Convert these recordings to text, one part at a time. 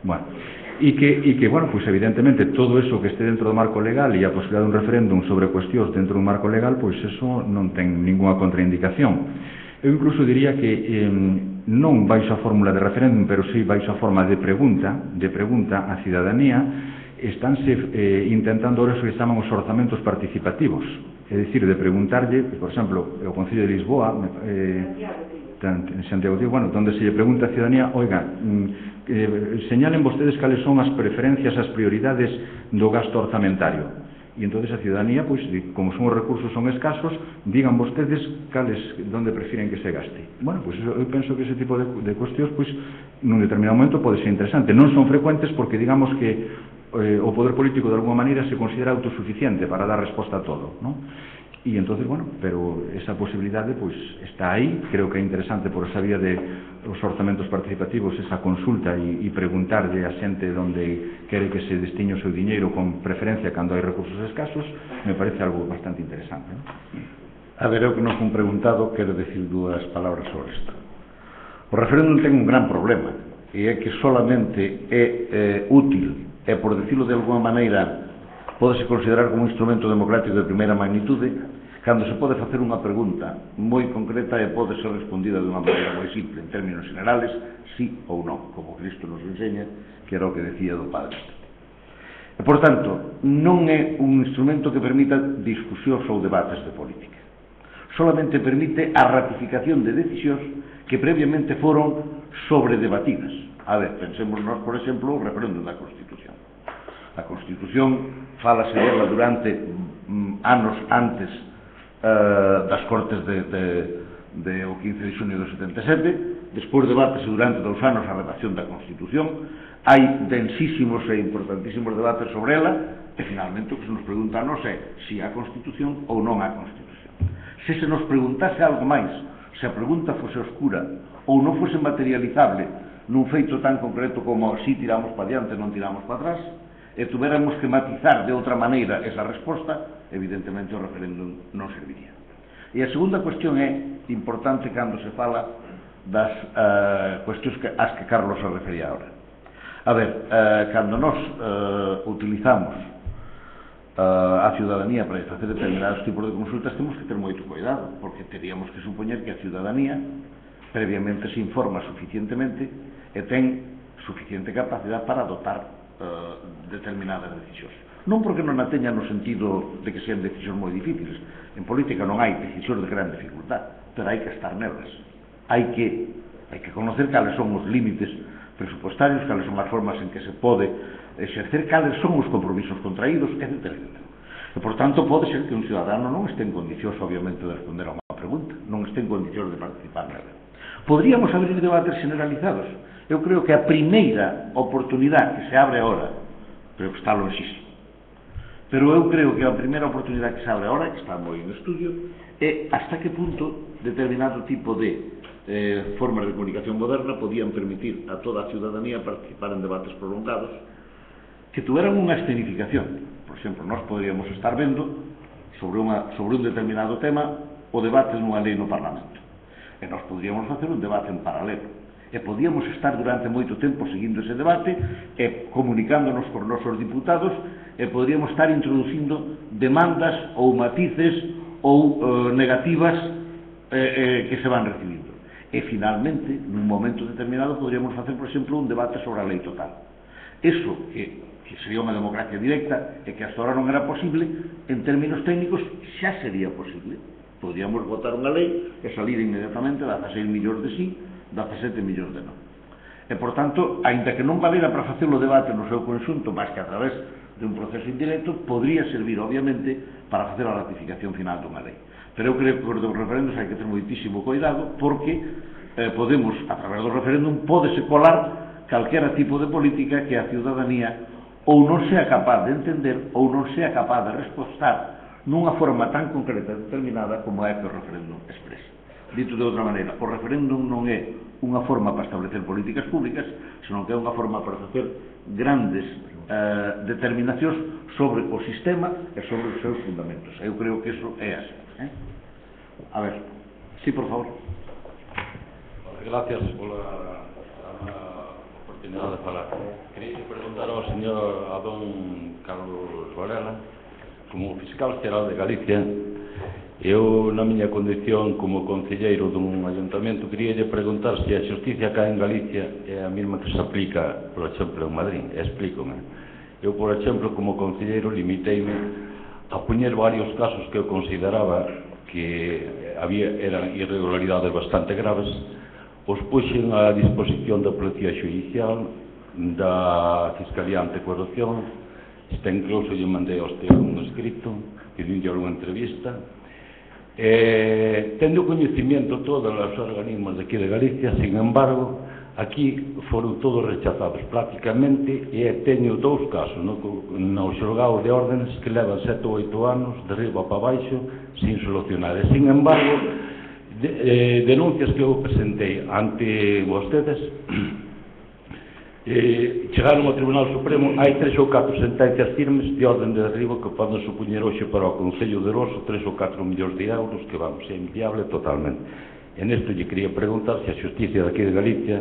Bueno, e que, bueno, pois evidentemente todo eso que este dentro do marco legal e a posibilidade dun referéndum sobre cuestións dentro dun marco legal, pois eso non ten ninguna contraindicación. Eu incluso diría que non baixo a fórmula de referéndum, pero sí baixo a forma de pregunta á cidadanía, estánse intentando ahora eso que chaman os orzamentos participativos, é dicir, de preguntarlle, por exemplo, o Concello de Lisboa, en Santiago, bueno, donde se lle pregunta a cidadanía, oiga, señalen vostedes cales son as preferencias, as prioridades do gasto orzamentario. E entonces a ciudadanía, pois, como son os recursos son escasos, digan vostedes cales, donde prefiren que se gaste. Bueno, pois eu penso que ese tipo de cuestións, pois, nun determinado momento pode ser interesante. Non son frecuentes porque digamos que o poder político de alguma maneira se considera autosuficiente para dar resposta a todo, non? E entonces, bueno, pero esa posibilidade pois está aí, creo que é interesante por esa vía de os orzamentos participativos, esa consulta e preguntarlle a xente onde quere que se destine o seu diñeiro con preferencia cando hai recursos escasos, me parece algo bastante interesante, non? A ver, eu que non fui preguntado, quero decir dúas palabras sobre isto. O referéndum ten un gran problema, e é que solamente é útil, e por decirlo de alguma maneira, pódese considerar como un instrumento democrático de primeira magnitude cando se pode facer unha pregunta moi concreta e pode ser respondida de unha maneira moi simple, en términos generales, sí ou non, como Cristo nos enseña, que era o que decía do Padre. E, por tanto, non é un instrumento que permita discusións ou debates de política. Solamente permite a ratificación de decisións que previamente foron sobredebatidas. A ver, pensemos nós, por exemplo, o referéndum da Constitución. A Constitución falase dela durante anos antes das Cortes o 15 de xunio do 77, despois debatese durante 2 anos a redacción da Constitución, hai densísimos e importantísimos debates sobre ela, e finalmente o que se nos pregunta a nos é se a Constitución ou non a Constitución. Se se nos preguntase algo máis, se a pregunta fose oscura ou non fose materializable nun feito tan concreto como si tiramos para diante, non tiramos para atrás, e tuveramos que matizar de outra maneira esa resposta, evidentemente o referéndum non serviría. E a segunda cuestión é importante cando se fala das cuestións ás que Carlos se refería ahora. A ver, cando nós utilizamos a ciudadanía para facer determinados tipos de consultas, temos que ter moito cuidado, porque teríamos que supoñer que a ciudadanía previamente se informa suficientemente e ten suficiente capacidade para adoptar determinadas decisións. Non porque non a teña no sentido de que sean decisións moi difíciles. En política non hai decisións de gran dificultad, pero hai que estar nelas. Hai que conocer cales son os límites presupuestarios, cales son as formas en que se pode exercer, cales son os compromisos contraídos, etc. E, por tanto, pode ser que un ciudadano non este en condicións, obviamente, de responder a unha pregunta, non este en condicións de participar nela. Podríamos abrir debates generalizados. Eu creo que a primeira oportunidade que se abre agora, pero que está lonxísimo, pero eu creo que a primeira oportunidade que se abre agora, que está moi en estudio, é hasta que punto determinado tipo de formas de comunicación moderna podían permitir a toda a ciudadanía participar en debates prolongados que tuveran unha escenificación. Por exemplo, nós poderíamos estar vendo sobre un determinado tema o debate dunha lei no Parlamento, e nós poderíamos facer un debate en paralelo, e podíamos estar durante moito tempo seguindo ese debate e comunicándonos con nosos diputados, e poderíamos estar introducindo demandas ou matices ou negativas que se van recibindo. E finalmente, nun momento determinado, poderíamos facer, por exemplo, un debate sobre a lei total. Eso que sería unha democracia directa e que hasta ahora non era posible, en términos técnicos xa sería posible. Podríamos votar unha lei e salir inmediatamente 16 millóns de sí, 17 millóns de non. E, por tanto, aínda que non valera para facer o debate no seu conxunto, máis que a través de un proceso indirecto, podría servir, obviamente, para facer a ratificación final dunha lei. Pero eu creo que os referendos hai que ter moitísimo cuidado, porque podemos, a través do referéndum, pódese colar calquera tipo de política que a ciudadanía ou non sea capaz de entender ou non sea capaz de respostar nunha forma tan concreta e determinada como é que o referéndum expresa. Dito de outra maneira, o referéndum non é unha forma para establecer políticas públicas, senón que é unha forma para facer grandes determinacións sobre o sistema e sobre os seus fundamentos. Eu creo que iso é así. A ver, sí, por favor. Gracias pola teño nada a falar. Quería preguntar ao señor, a don Carlos Varela, como fiscal xeral de Galicia. Eu, na miña condición como concelleiro dun ayuntamento, queríalle preguntar se a xusticia cá en Galicia é a mesma que se aplica, por exemplo, en Madrid. Explícome. Eu, por exemplo, como concelleiro, limiteime a poñer varios casos que eu consideraba que eran irregularidades bastante graves, os puxen a disposición da Policía Xudicial, da Fiscalía Anticorrupción, está incluso lle mandei a usted un escrito, pedindo unha entrevista. Tendo coñecimiento todos os organismos de aquí de Galicia, sin embargo, aquí foron todos rechazados prácticamente, e teño dous casos no xulgado de órdenes que levan 7 ou 8 anos de riba para baixo sin solucionar. E, sin embargo, denuncias que eu presentei ante vostedes chegaron ao Tribunal Supremo. Hai 3 ou 4 sentencias firmes de orden de derribo que poden supoñer hoxe para o Concello de Rosso 3 ou 4 millóns de euros, que vamos, é inviable totalmente. E nesto lle quería preguntar se a xusticia daqui de Galicia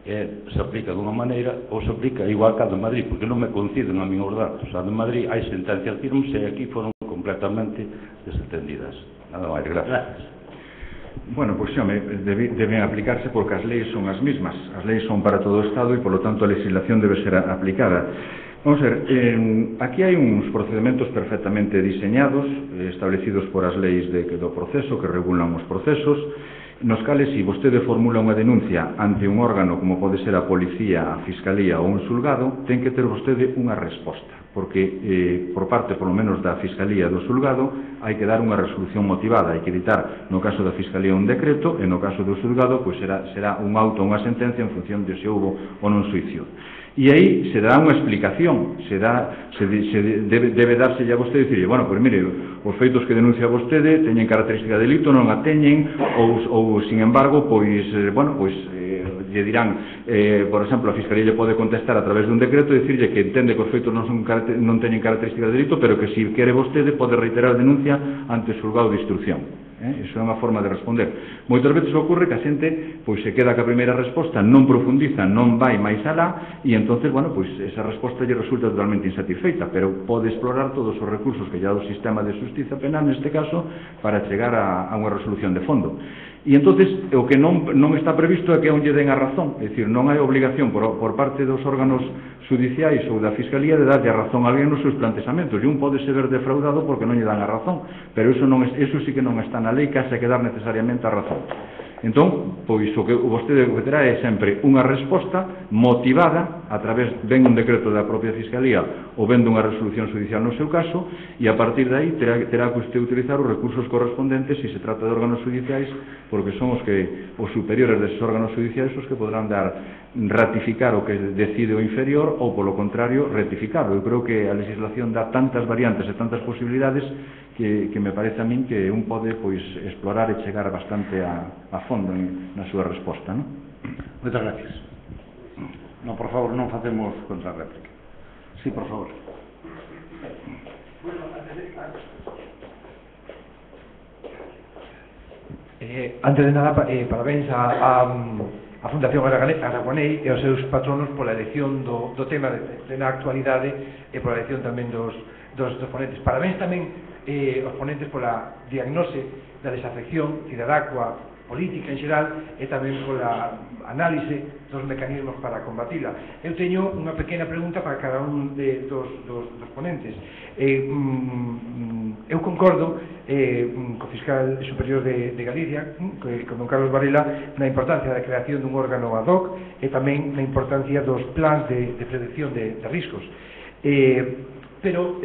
se aplica dunha maneira ou se aplica igual que a de Madrid, porque non me coinciden a min os datos. A de Madrid hai sentencias firmes e aquí foron completamente desatendidas. Nada máis, gracias. Bueno, pois deben aplicarse porque as leis son as mismas. As leis son para todo o Estado e, polo tanto, a legislación debe ser aplicada. Vamos a ver, aquí hai uns procedementos perfectamente diseñados, establecidos por as leis do proceso, que regulan os procesos, nos cales, se vostede formula unha denuncia ante un órgano como pode ser a Policía, a Fiscalía ou un xulgado, ten que ter vostede unha resposta, porque por parte, polo menos, da Fiscalía do xulgado, hai que dar unha resolución motivada, hai que editar, no caso da Fiscalía, un decreto, e no caso do xulgado, pois será un auto ou unha sentencia en función de se houbo ou non xuicio. E aí se dá unha explicación, debe darse a vostede e dicirle, bueno, pois mire, os feitos que denuncia vostede teñen característica de delito, non a teñen, ou sin embargo, pois, lle dirán, por exemplo, a Fiscalía lle pode contestar a través dun decreto e dicirlle que entende que os feitos non teñen característica de delito, pero que se quere vostede pode reiterar a denuncia ante o xulgado de instrucción. Iso é unha forma de responder. Moitas veces ocorre que a xente pois se queda ca primeira resposta, non profundiza, non vai máis alá, e entonces, bueno, pois esa resposta lle resulta totalmente insatisfeita, pero pode explorar todos os recursos que lle dá o sistema de xustiza penal, neste caso, para chegar a unha resolución de fondo. E entonces o que non está previsto é que non lle den a razón, é dicir, non hai obligación por parte dos órganos judiciais ou da Fiscalía de darlle a razón a alguén nos seus plantexamentos, e un pode ser defraudado porque non lle dan a razón, pero eso sí que non está na lei, que hace que dar necesariamente a razón. Entón, pois o que vostede terá é sempre unha resposta motivada a través, ben un decreto da propia Fiscalía ou ben dunha resolución judicial no seu caso, e a partir de aí terá que usted utilizar os recursos correspondentes se se trata de órganos judiciais, porque son os superiores deses órganos judiciais os que podrán ratificar o que decide o inferior ou, polo contrario, rectificarlo. Eu creo que a legislación dá tantas variantes e tantas posibilidades que me parece a min que un pode explorar e chegar bastante a fondo na súa resposta, non? Moitas gracias. Non, por favor, non facemos contrarréplica. Sí, por favor. Antes de nada, parabéns a Fundación Araguanei e aos seus patronos pola elección do tema na actualidade e pola elección tamén dos ponentes. Parabéns tamén aos ponentes pola diagnose da desafección cidadá coa política en xeral e tamén pola análise dos mecanismos para combatila. Eu teño unha pequena pregunta para cada un dos ponentes. Eu concordo co fiscal superior de Galicia, con don Carlos Varela, na importancia da creación dun órgano ad hoc e tamén na importancia dos plans de prevención de riscos. Pero,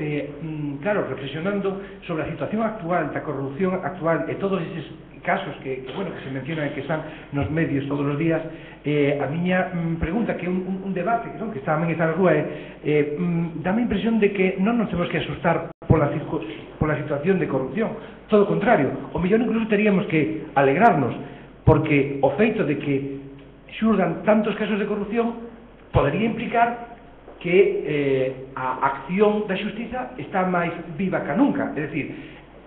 claro, reflexionando sobre a situación actual, da corrupción actual e todos eses casos que se mencionan e que están nos medios todos os días, a miña pregunta, que é un debate que tamén está na rúa, dame a impresión de que non nos temos que asustar pola situación de corrupción, todo o contrario, o mellor incluso teríamos que alegrarnos, porque o feito de que xurdan tantos casos de corrupción podería implicar que a acción da xustiza está máis viva que nunca. É dicir,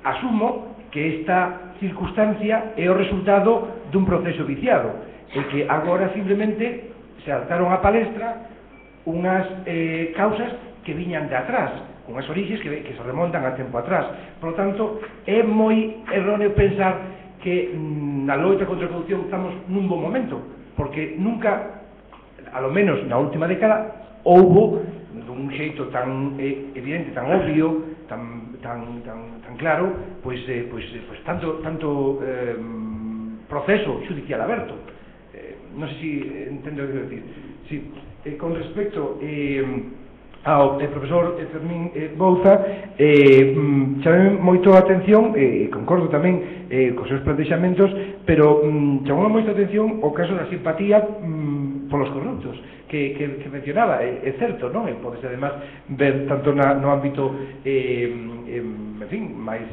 asumo que esta circunstancia é o resultado dun proceso viciado e que agora simplemente saltaron a palestra unhas causas que viñan de atrás, unhas orixes que se remontan a tempo atrás. Por lo tanto, é moi erróneo pensar que na loita contra a corrupción estamos nun bon momento, porque nunca, a lo menos na última década, houbo dun xeito tan evidente, tan obvio, tan claro, pois tanto proceso judicial aberto. Non sei se entendo o que decir. Sí, con respecto ao profesor Fermín Bouza, chamei moito a atención, concordo tamén cos seus plantexamentos, pero chamou moito a atención o caso da simpatía polos corruptos que mencionaba. É certo, non? E podese además ver tanto no ámbito en fin, máis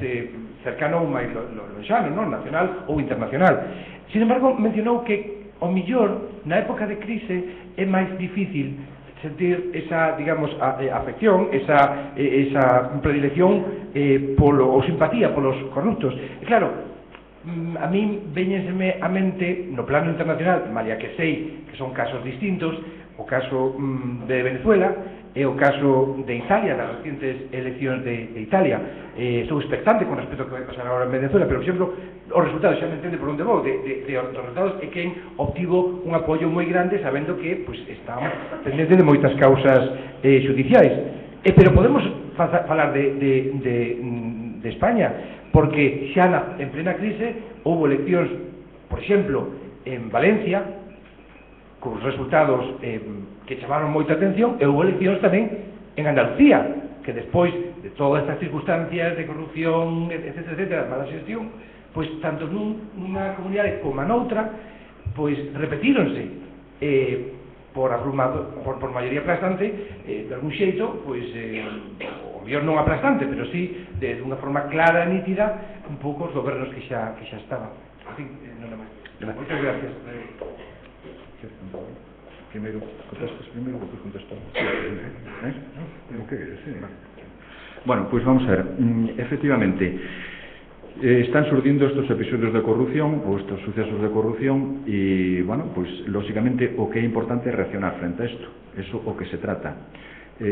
cercano ou máis lonxano, non? Nacional ou internacional. Sin embargo, mencionou que ao millor na época de crise é máis difícil sentir esa, digamos, afección, esa predilección ou simpatía polos corruptos. E claro, a min veñenseme a mente no plano internacional, malia que sei que son casos distintos, o caso de Venezuela e o caso de Italia, das recientes eleccións de Italia. Estou expectante con respecto ao que vai pasar agora en Venezuela, pero, por exemplo, os resultados, xa me entende por onde vou, os resultados é quen obtivo un apoio moi grande sabendo que estábamos pendentes de moitas causas judiciais. Pero podemos falar de España, porque xa en plena crise houve eleccións, por exemplo, en Valencia, cos resultados que chamaron moita atención, e houve eleccións tamén en Andalucía, que despois de todas estas circunstancias de corrupción, etc., mala xestión, pois tanto nunha comunidade como noutra, pois repetíronse por maioría aplastante, de algún xeito, pois o mellor non aplastante, pero sí de unha forma clara e nítida un pouco os gobernos que xa estaban. En fin, non é máis. Moitas gracias. Primeiro contestas, despois contestamos. Bueno, pois vamos a ver. Efectivamente, están surdindo estos episodios de corrupción ou estos sucesos de corrupción e, bueno, pois, lógicamente, o que é importante é reaccionar frente a isto. Eso o que se trata.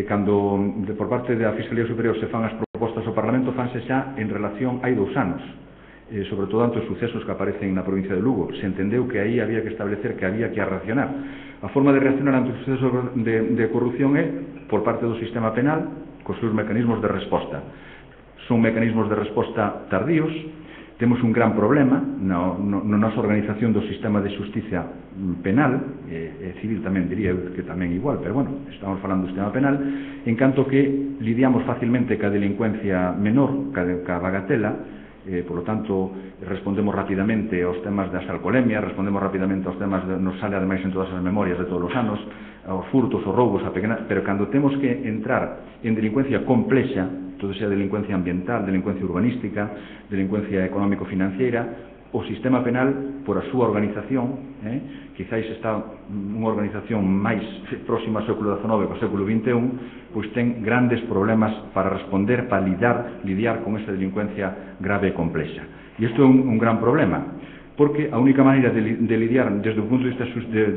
Cando, por parte da Fiscalía Superior, se fan as propostas ao Parlamento, fanse xa en relación hai 2 anos. Sobre todo ante os sucesos que aparecen na provincia de Lugo. Se entendeu que aí había que establecer que había que reaccionar. A forma de reaccionar ante os sucesos de corrupción é por parte do sistema penal cos seus mecanismos de resposta. Son mecanismos de resposta tardíos. Temos un gran problema na nosa organización do sistema de xusticia penal, e civil tamén diría eu que tamén igual, pero bueno, estamos falando do sistema penal, en canto que lidiamos facilmente ca delincuencia menor, ca bagatela. Por lo tanto, respondemos rapidamente aos temas das alcoholemias, respondemos rapidamente aos temas, nos sale ademais en todas as memorias de todos os anos, aos furtos, aos roubos, pero cando temos que entrar en delincuencia complexa, todo sea delincuencia ambiental, delincuencia urbanística, delincuencia económico-financiera, o sistema penal, por a súa organización, quizáis está unha organización máis próxima ao século XIX que ao século XXI, pois ten grandes problemas para responder, para lidiar con esa delincuencia grave e complexa. E isto é un gran problema, porque a única maneira de lidiar desde o punto de vista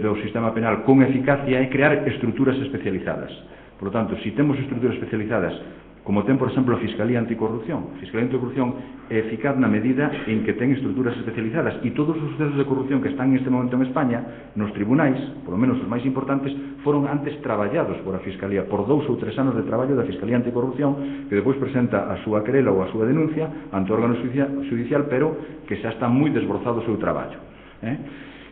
do sistema penal con eficacia é crear estruturas especializadas. Por lo tanto, se temos estruturas especializadas, como ten, por exemplo, a Fiscalía Anticorrupción. A Fiscalía Anticorrupción é eficaz na medida en que ten estruturas especializadas e todos os sucesos de corrupción que están neste momento en España, nos tribunais, polo menos os máis importantes, foron antes traballados por a Fiscalía, por 2 ou 3 anos de traballo da Fiscalía Anticorrupción, que depois presenta a súa querela ou a súa denuncia ante o órgano judicial, pero que xa está moi desbrozado o seu traballo.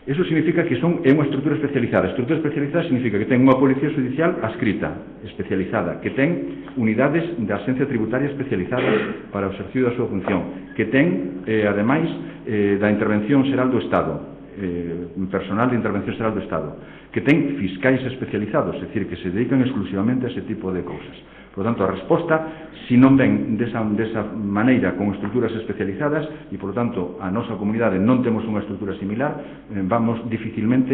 Eso significa que é unha estrutura especializada. Estrutura especializada significa que ten unha policía judicial adscrita, especializada, que ten unidades de agencia tributaria especializadas para o exercicio da súa función, que ten, ademais, da intervención xeral do Estado, personal de intervención xeral do Estado, que ten fiscais especializados, é dicir, que se dedican exclusivamente a ese tipo de cousas. Por lo tanto, a resposta, se non ven desa maneira con estruturas especializadas e, por lo tanto, a nosa comunidade non temos unha estrutura similar, dificilmente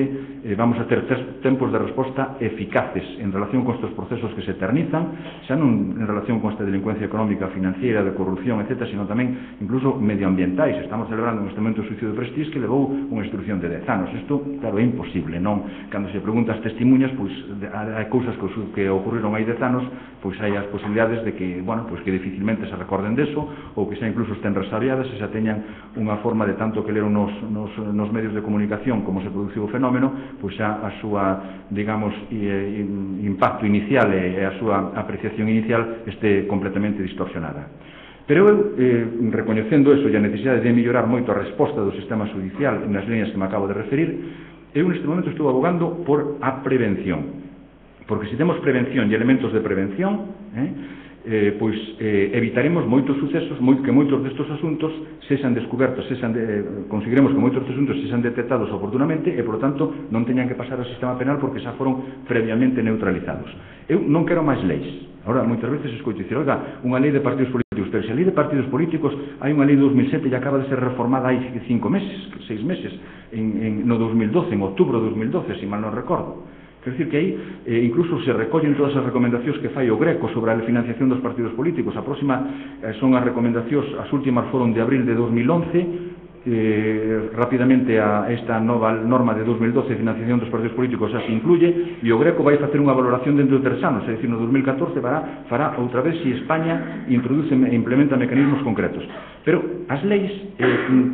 vamos a ter tempos de resposta eficaces en relación con estes procesos que se eternizan, xa non en relación con esta delincuencia económica, financiera, de corrupción, etc., sino tamén incluso medioambientais. Estamos celebrando un momento de suicidio de Prestige que levou unha instrucción de 10 anos. Isto, claro, é imposible, non? Cando cando se pregunta as testimuñas, pois hai cousas que ocorreron hai 10 anos, pois hai as posibilidades de que, bueno, pois que dificilmente se recorden deso, ou que xa incluso estén resabiadas e xa teñan unha forma de tanto que leron nos medios de comunicación como se produciu o fenómeno, pois xa a súa, digamos, impacto inicial e a súa apreciación inicial este completamente distorsionada. Pero eu, recoñecendo eso e a necesidade de mellorar moito a resposta do sistema judicial nas líneas que me acabo de referir, eu neste momento estou abogando por a prevención, porque se temos prevención e elementos de prevención, pois evitaremos moitos sucesos, que moitos destes asuntos sexan descobertos, conseguiremos que moitos destes asuntos sexan detectados oportunamente e, por tanto, non teñan que pasar ao sistema penal porque xa foron previamente neutralizados. Eu non quero máis leis. Ahora, moitas veces escoito dicir, oiga, unha lei de partidos políticos, pero se a lei de partidos políticos hai unha lei de 2007 e acaba de ser reformada hai 5 meses, 6 meses, no 2012, en outubro de 2012, se mal non recordo. Quer dicir que aí incluso se recollen todas as recomendacións que fai o Greco sobre a financiación dos partidos políticos. A próxima son as recomendacións, as últimas foron de abril de 2011, rapidamente a esta nova norma de 2012 de financiación dos partidos políticos xa se incluye e o Greco vai facer unha valoración dentro de 3 anos, é dicir, no 2014 fará outra vez se España introduce e implementa mecanismos concretos. Pero as leis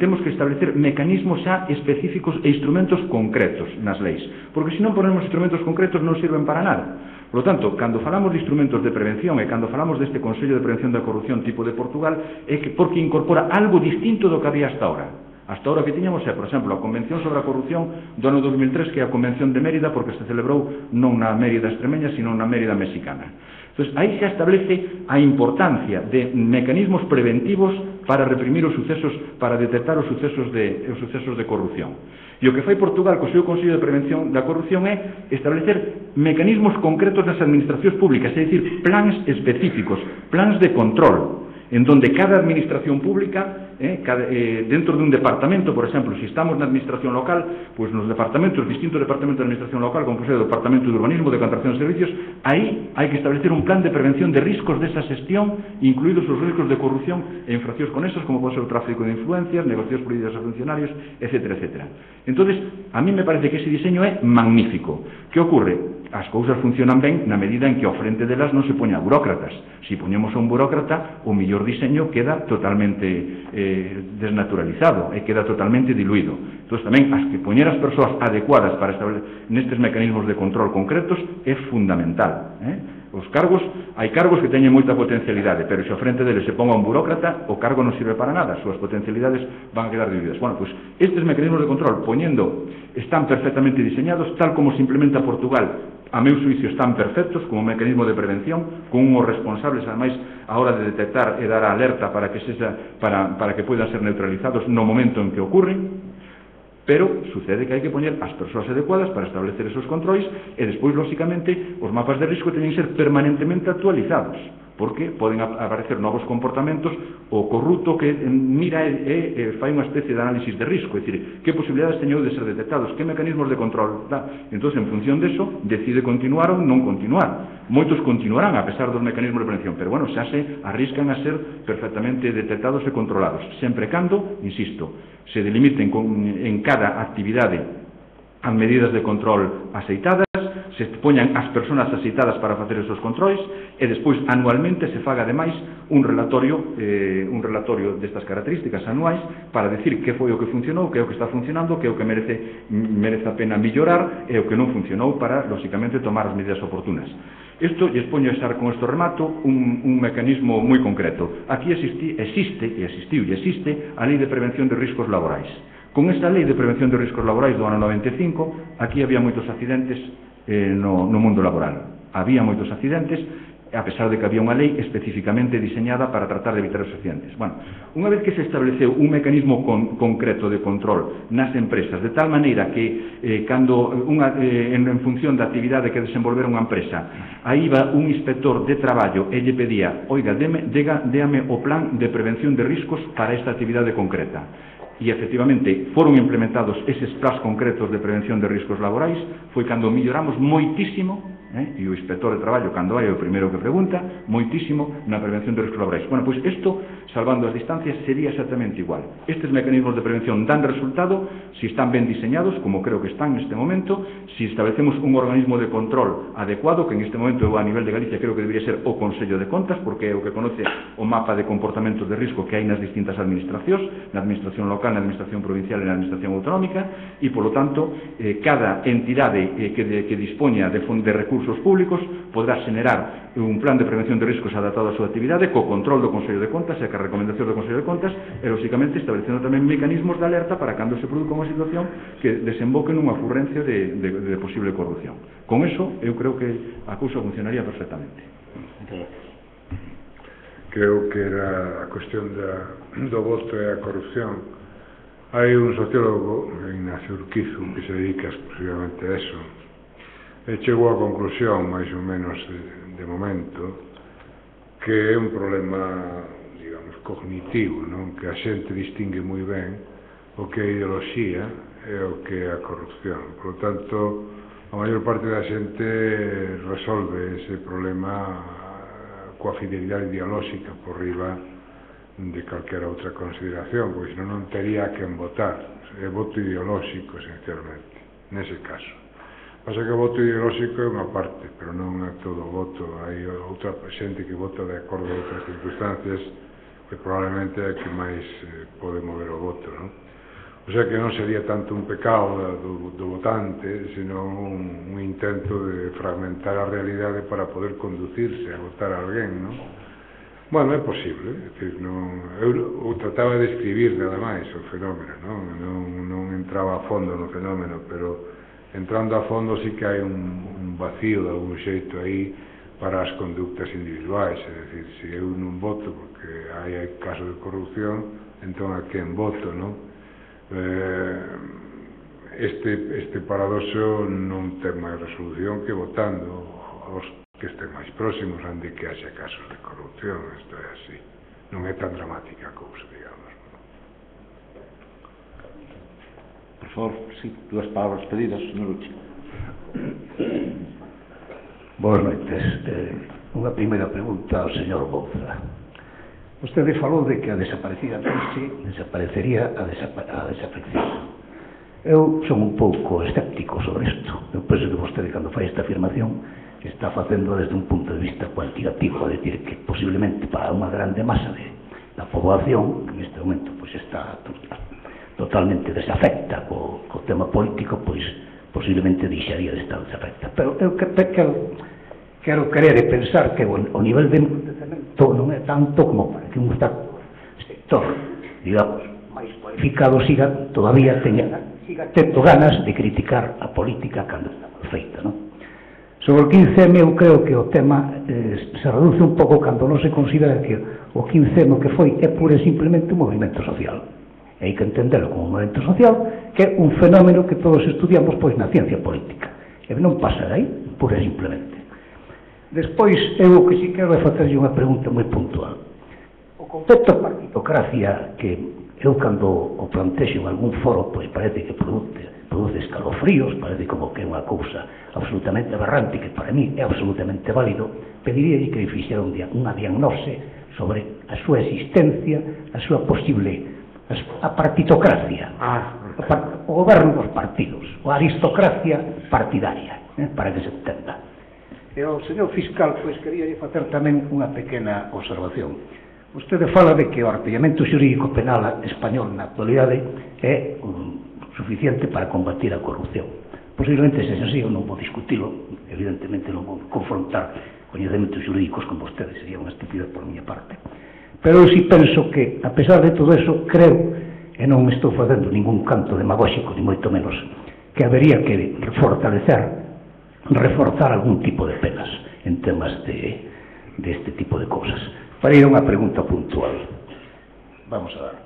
temos que establecer mecanismos xa específicos e instrumentos concretos nas leis, porque se non ponemos instrumentos concretos non sirven para nada. Por lo tanto, cando falamos de instrumentos de prevención e cando falamos deste Consello de Prevención da Corrupción tipo de Portugal, é que porque incorpora algo distinto do que había hasta ahora. Hasta ahora que tiñamos é, por exemplo, a Convención sobre a Corrupción do ano 2003, que é a Convención de Mérida, porque se celebrou non na Mérida extremeña, sino na Mérida mexicana. Entón, aí se establece a importancia de mecanismos preventivos para reprimir os sucesos, para detectar os sucesos de corrupción. E o que fai Portugal co seu Consello de Prevención da Corrupción é establecer mecanismos concretos nas administracións públicas, é dicir, plans específicos, plans de control, en donde cada administración pública, dentro dun departamento, por exemplo, se estamos na administración local, pois nos departamentos, distintos departamentos de administración local, como por exemplo, o departamento de urbanismo, de contratación de servicios, aí hai que establecer un plan de prevención de riscos desa xestión, incluídos os riscos de corrupción e infraccións conexas, como pode ser o tráfico de influencias, negociacións prohibidas a funcionarios, etc., etc. Entonces, a mí me parece que ese diseño é magnífico. Que ocorre? As cousas funcionan ben na medida en que ao frente delas non se poña burócratas. Se poñemos a un burócrata, o mellor diseño queda totalmente desnaturalizado e queda totalmente diluído. Entón, tamén, as que poñer as persoas adecuadas para establecer nestes mecanismos de control concretos é fundamental. Os cargos, hai cargos que teñen moita potencialidade, pero se ao frente deles se ponga un burócrata, o cargo non sirve para nada, as súas potencialidades van a quedar diluídas. Bueno, pois, estes mecanismos de control, están perfectamente diseñados, tal como se implementa Portugal. A meu suicio están perfectos como mecanismo de prevención, con unhos responsables, ademais, a hora de detectar e dar a alerta para que poidan ser neutralizados no momento en que ocurren, pero sucede que hai que poñer as persoas adecuadas para establecer esos controis e despois, lóxicamente, os mapas de risco teñen que ser permanentemente actualizados, porque poden aparecer novos comportamentos, o corrupto que mira e fai unha especie de análisis de risco, é dicir, que posibilidades teño de ser detectados, que mecanismos de control dá. Entón, en función deso, decide continuar ou non continuar. Moitos continuarán a pesar dos mecanismos de prevención, pero, bueno, xa se arriscan a ser perfectamente detectados e controlados, sempre cando, insisto, se delimiten en cada actividade as medidas de control aceitadas, se poñan as persoas aceitadas para facer esos controis e despois anualmente se faga ademais un relatorio destas características anuais para decir que foi o que funcionou, que é o que está funcionando, que é o que merece a pena mellorar e o que non funcionou para, lóxicamente, tomar as medidas oportunas. Isto, lles poño a con isto remato, un mecanismo moi concreto. Aquí existe a Lei de Prevención de Riscos Laborais. Con esta Lei de Prevención de Riscos Laborais do ano 95, aquí había moitos accidentes no mundo laboral. Había moitos accidentes, a pesar de que había unha lei especificamente diseñada para tratar de evitar os accidentes. Bueno, unha vez que se estableceu un mecanismo concreto de control nas empresas, de tal maneira que en función da actividade que desenvolvera unha empresa, aí iba un inspector de traballo e lle pedía, oiga, déame o plan de prevención de riscos para esta actividade concreta. E, efectivamente, foron implementados eses plans concretos de prevención de riscos laborais, foi cando melloramos moitísimo e o inspector de traballo, cando vai, o primeiro que pregunta, moitísimo na prevención de riscos laborais. Bueno, pois isto, salvando as distancias, sería exactamente igual. Estes mecanismos de prevención dan resultado si están ben diseñados, como creo que están neste momento, si establecemos un organismo de control adecuado, que en este momento a nivel de Galicia creo que debería ser o Consello de Contas, porque é o que conoce o mapa de comportamentos de risco que hai nas distintas administracións, na administración local, na administración provincial e na administración autonómica, e, polo tanto, cada entidade que dispoña de recursos públicos podrá xenerar un plan de prevención de riscos adaptado á súa actividade co control do Consello de Contas e ca recomendación do Consello de Contas e, lóxicamente, establecendo tamén mecanismos de alerta para cando se produza unha situación que desemboque nunha ocurrencia de posible corrupción. Con eso, eu creo que a cousa funcionaría perfectamente. Creo que era a cuestión do voto e a corrupción. Hai un sociólogo, Ignacio Urquizu, que se dedica exclusivamente a eso, e chegou a conclusión, máis ou menos de momento, que é un problema, digamos, cognitivo, non? Que a xente distingue moi ben o que é a ideoloxía e o que é a corrupción. Por lo tanto, a maior parte da xente resolve ese problema coa fidelidade ideolóxica por riba de calquera outra consideración, pois non tería quen votar. É voto ideolóxico, esencialmente, nese caso. Pasa que o voto ideolóxico é unha parte, pero non é todo o voto. Hai outra xente que vota de acordo a outras circunstancias que probablemente é que máis pode mover o voto, non? O sea que non sería tanto un pecado do votante, senón un intento de fragmentar a realidade para poder conducirse a votar a alguén, non? Bueno, é posible, é dicir, eu trataba de describir nada máis o fenómeno, non entraba a fondo no fenómeno, pero entrando a fondo sí que hai un vacío de algún xeito aí para as conductas individuais, é dicir, se eu non voto porque hai caso de corrupción, entón a quen voto, non? Este paradoxo non ten máis resolución que votando aos que estén máis próximos ande que haxa casos de corrupción. Isto é así, non é tan dramática a cousa, digamos. Por favor, sí, dúas palabras pedidas, señor Uchi. Boas noites. Unha primeira pregunta ao señor Bouza. Vostede falou de que a desaparecida crise desaparecería a desafección. Eu son un pouco escéptico sobre isto. Eu penso que vostede, cando fai esta afirmación, está facendo desde un punto de vista cuantitativo, a decir que posiblemente para unha grande masa da poboación, que neste momento pois está totalmente desafecta co tema político, pois posiblemente deixaría de estar desafecta. Pero eu quero querer e pensar que o nivel de empoderamento non é tanto como para que un sector, digamos, máis cualificado siga tendo ganas de criticar a política cando está mal feita, non? Sobre o 15M eu creo que o tema se reduce un pouco cando non se considera que o 15M que foi é pura e simplemente un movimento social. E hai que entenderlo como un movimento social que é un fenómeno que todos estudiamos pois na ciencia política. E non pasa de aí, pura e simplemente. Despois, eu o que si quero é facerlle unha pregunta moi puntual. O concepto de partitocracia que eu cando o plantexo en algún foro pois parece que produce escalofríos, parece como que é unha cousa absolutamente aberrante, que para mí é absolutamente válido, pediríalle que fixera unha diagnose sobre a súa existencia, a súa posible a partitocracia, o goberno dos partidos, a aristocracia partidaria, para que se entenda. E ao señor fiscal, pois, queríalle facer tamén unha pequena observación. Vostede fala de que o artellamento xurídico penal español na actualidade é suficiente para combatir a corrupción. Posiblemente se así, eu non vou discutilo, evidentemente non vou confrontar coñecementos xurídicos con vostedes, sería unha estupidez por miña parte. Pero eu si penso que, a pesar de todo eso, creo, e non me estou facendo ningún canto demagóxico, ni moito menos, que habería que reforzar algún tipo de penas en temas de este tipo de cousas. Para ir a unha pregunta puntual. Vamos a ver.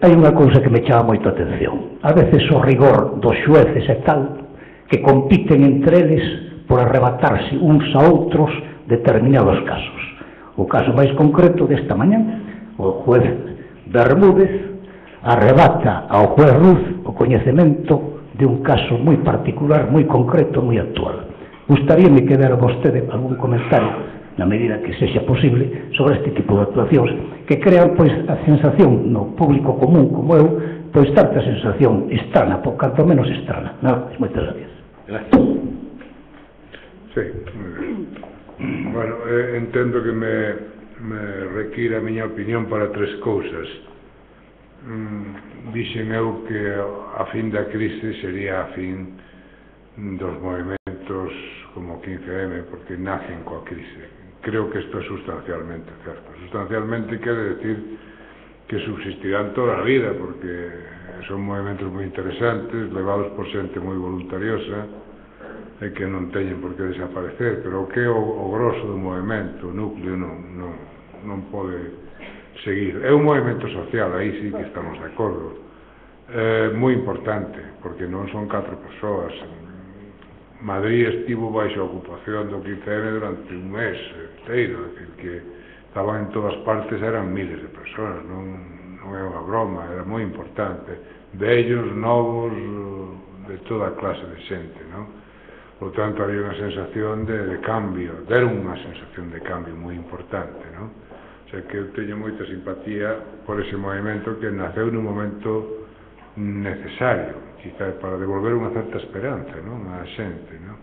Hai unha cousa que me chama moito a atención. A veces o rigor dos xueces é tal que compiten entre eles por arrebatarse uns a outros determinados casos. O caso máis concreto desta mañá, o juez Bermúdez arrebata ao juez Ruz o coñecemento de un caso moi particular, moi concreto, moi actual. Gustaríame que dera vostede algún comentario, na medida que sexa posible, sobre este tipo de actuacións que crean, pois, a sensación no público común como eu, pois tanta sensación estrana, por canto menos estrana. Nada, moitas gracias. Gracias. Sí, moi ben. Bueno, entendo que me requira a miña opinión para tres cousas. Dixen eu que a fin da crise sería a fin dos movimentos como 15M, porque nacen coa crise. Creo que isto é sustancialmente certo. Sustancialmente quere decir que subsistirán toda a vida, porque son movimentos moi interesantes, levados por xente moi voluntariosa, e que non teñen por que desaparecer, pero o que é o grosso do movimento, o núcleo, non pode seguir. É un movimento social, aí sí que estamos de acordo. Moi importante, porque non son 4 persoas. Madrid estivo baixo a ocupación do 15M durante un mes inteiro, é dicir, que estaban en todas partes, eran miles de persoas, non é unha broma, era moi importante. Vellos, novos, de toda clase de xente, non? Por tanto, había unha sensación de cambio, deron unha sensación de cambio moi importante, non? O sea, que eu teño moita simpatía por ese movimento que naceu nun momento necesario, quizás para devolver unha certa esperanza, non? A xente, non?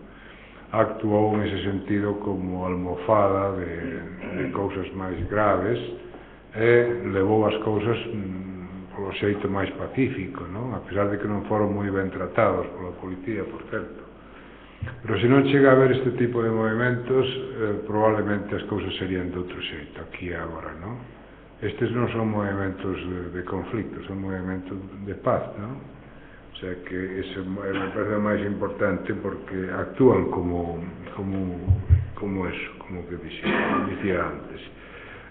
Actuou en ese sentido como almofada de cousas máis graves e levou as cousas polo xeito máis pacífico, non? A pesar de que non foron moi ben tratados pola policía, por certo. Pero se non chega a haber este tipo de movimentos, probablemente as cousas serían de outro xeito, aquí e agora, non? Estes non son movimentos de conflicto, son movimentos de paz, non? O sea que ese me parece máis importante porque actúan como eso, como que dicía antes.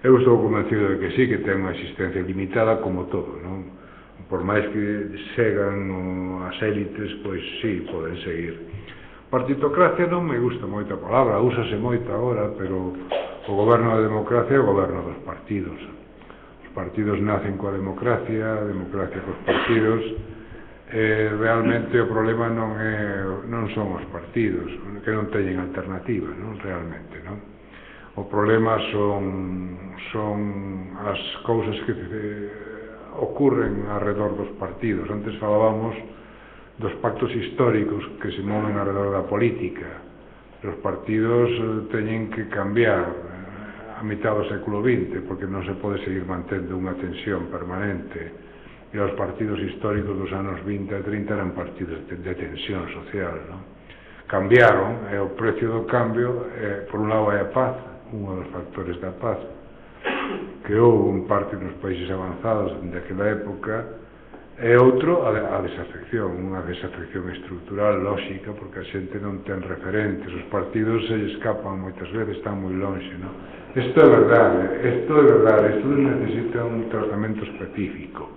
Eu estou convencido de que sí, que ten unha existencia limitada como todo, non? Por máis que segan as élites, pois sí, poden seguir. Partitocracia non me gusta moita palabra, úsase moito agora, pero o goberno da democracia é o goberno dos partidos. Os partidos nacen coa democracia, a democracia cos partidos, e realmente o problema non son os partidos, que non teñen alternativa, non? Realmente, non? O problema son as cousas que ocurren alrededor dos partidos. Antes falábamos dos pactos históricos que se moven alrededor da política. Os partidos teñen que cambiar a mitad do século XX, porque non se pode seguir mantendo unha tensión permanente. E os partidos históricos dos anos 20 e 30 eran partidos de tensión social, non? Cambiaron, e o precio do cambio, por un lado, é a paz, un dos factores da paz, que houve un parte nos países avanzados daquela época, e outro, a desafección, unha desafección estructural, lóxica, porque a xente non ten referentes, os partidos se escapan moitas veces, están moi lonxe, non? Isto é verdade, isto necesita un tratamento específico,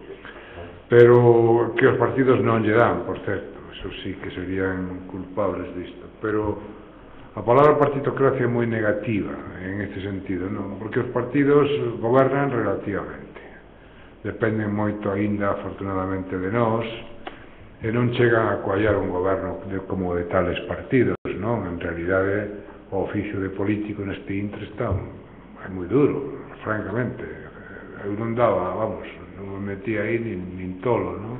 pero que os partidos non lle dan, por certo, eso sí que serían culpables disto, pero a palabra partitocracia é moi negativa en este sentido, non? Porque os partidos gobernan relativamente, dependen moito aínda, afortunadamente, de nós, e non chegan a coallar un goberno como de tales partidos, non? En realidade, o oficio de político neste intre está moi duro, francamente. Eu non daba, vamos, non me metía aí nin tolo, non?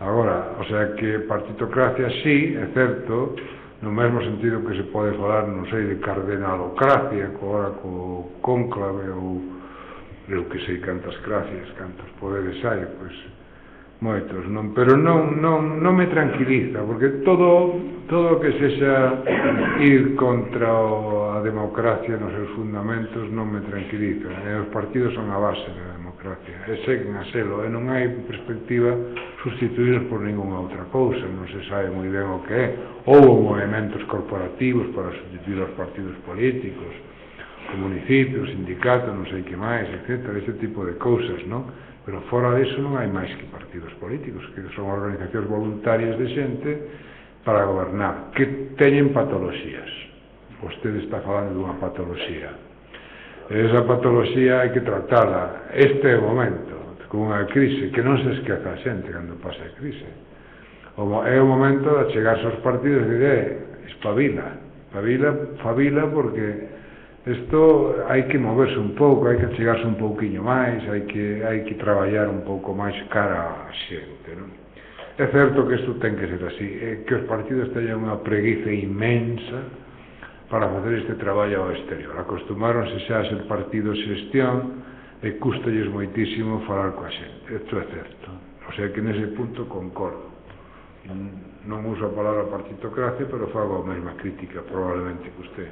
Agora, o sea que partitocracia sí, é certo, no mesmo sentido que se pode falar, non sei, de cardenalocracia, agora co cónclave ou eu que sei cantas gracias, cantos poderes hai, pois moitos, non, pero non me tranquiliza, porque todo o que sexa ir contra a democracia nos seus fundamentos non me tranquiliza, e os partidos son a base da democracia, e seguen a selo, e non hai perspectiva sustituídos por ninguna outra cousa, non se sabe moi ben o que é, ou movimentos corporativos para sustituir os partidos políticos, municipios, sindicatos, non sei que máis, etc., ese tipo de cousas, non? Pero fora disso non hai máis que partidos políticos, que son organizacións voluntarias de xente para gobernar, que teñen patoloxías. Vostede está falando dunha patoloxía. Esa patoloxía hai que tratala. Este é o momento, con unha crise, que non se esqueza a xente cando pasa a crise. É o momento de chegarse aos partidos e dizer, espabila, Fabila porque isto hai que moverse un pouco, hai que chegarse un pouquiño máis, hai que traballar un pouco máis cara a xente, non? É certo que isto ten que ser así, que os partidos teñan unha preguiza inmensa para facer este traballo ao exterior. Acostumáronse xa a ser partidos xestión e cústalles moitísimo falar coa xente. Isto é certo. O sea que nese punto concordo. Non uso a palabra partitocracia, pero fago a mesma crítica probablemente que usted.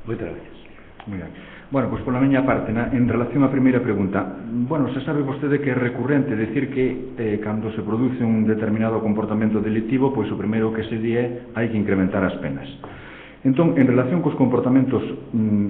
Moitas gracias. Muy ben. Bueno, pois pola miña parte, en relación á primeira pregunta, bueno, se sabe vostede que é recurrente decir que cando se produce un determinado comportamento delictivo, pois o primeiro que se di é hai que incrementar as penas. Entón, en relación cos comportamentos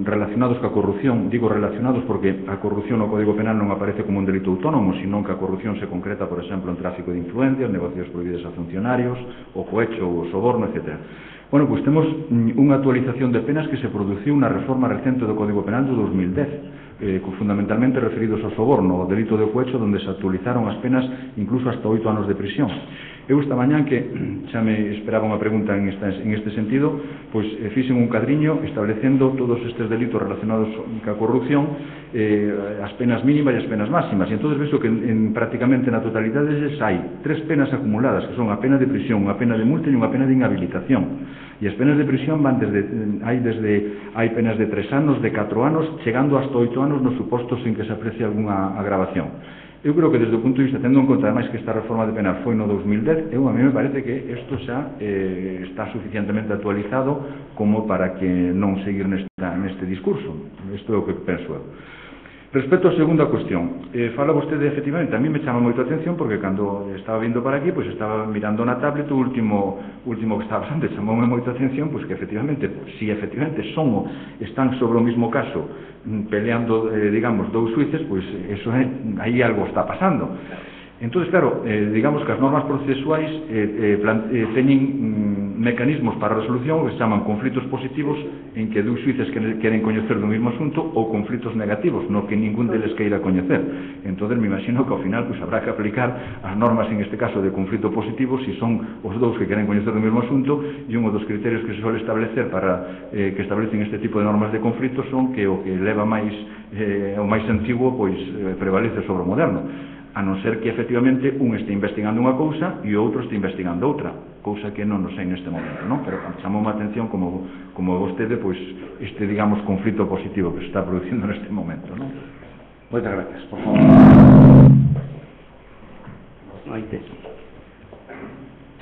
relacionados ca corrupción, digo relacionados porque a corrupción no Código Penal non aparece como un delito autónomo, sino que a corrupción se concreta, por exemplo, en tráfico de influencias, negocios prohibidos a funcionarios, o cohecho, o soborno, etc. Bueno, pois temos unha actualización de penas que se produciu na reforma recente do Código Penal do 2010, fundamentalmente referidos ao soborno, o delito de cohecho, onde se actualizaron as penas incluso hasta 8 anos de prisión. Eu esta mañán que xa me esperaba unha pregunta en este sentido, pois fixen un cadriño establecendo todos estes delitos relacionados ca corrupción, as penas mínimas e as penas máximas, e entón vexo que prácticamente na totalidade deles hai 3 penas acumuladas, que son a pena de prisión, unha pena de multa e unha pena de inhabilitación. E as penas de prisión van hai penas de 3 anos, de 4 anos, chegando hasta 8 anos nos supostos en que se aprecie algunha agravación. Eu creo que desde o punto de vista, tendo en conta ademais que esta reforma de penas foi no 2010, a mí me parece que isto xa está suficientemente actualizado como para que non seguir neste discurso. Isto é o que penso eu. Respecto á segunda cuestión, fala vostede efectivamente, a mí me chama moito a atención porque cando estaba vindo para aquí, pois estaba mirando na tablet o último que estaba pasando, chamoume moito a atención, pois que efectivamente, si efectivamente están sobre o mismo caso peleando, digamos, dous xuíces, pois eso aí algo está pasando. Entón, claro, digamos que as normas procesuais teñen mecanismos para a resolución que se chaman conflitos positivos en que dous xuíces queren coñecer do mesmo asunto ou conflitos negativos no que ningún deles queira coñecer. Entón, me imagino que ao final pues, habrá que aplicar as normas en este caso de conflito positivo si son os dous que queren coñecer do mesmo asunto, e un dos criterios que se suele establecer para que establecen este tipo de normas de conflito son que o que leva máis o máis antigo pois prevalece sobre o moderno, a non ser que efectivamente un este investigando unha cousa e o outro este investigando outra, cousa que non nos sei neste momento, non? Pero chamou a atención como vostede, pois, este, digamos, conflito positivo que se está producindo neste momento, non? Moitas gracias, por favor. Noites.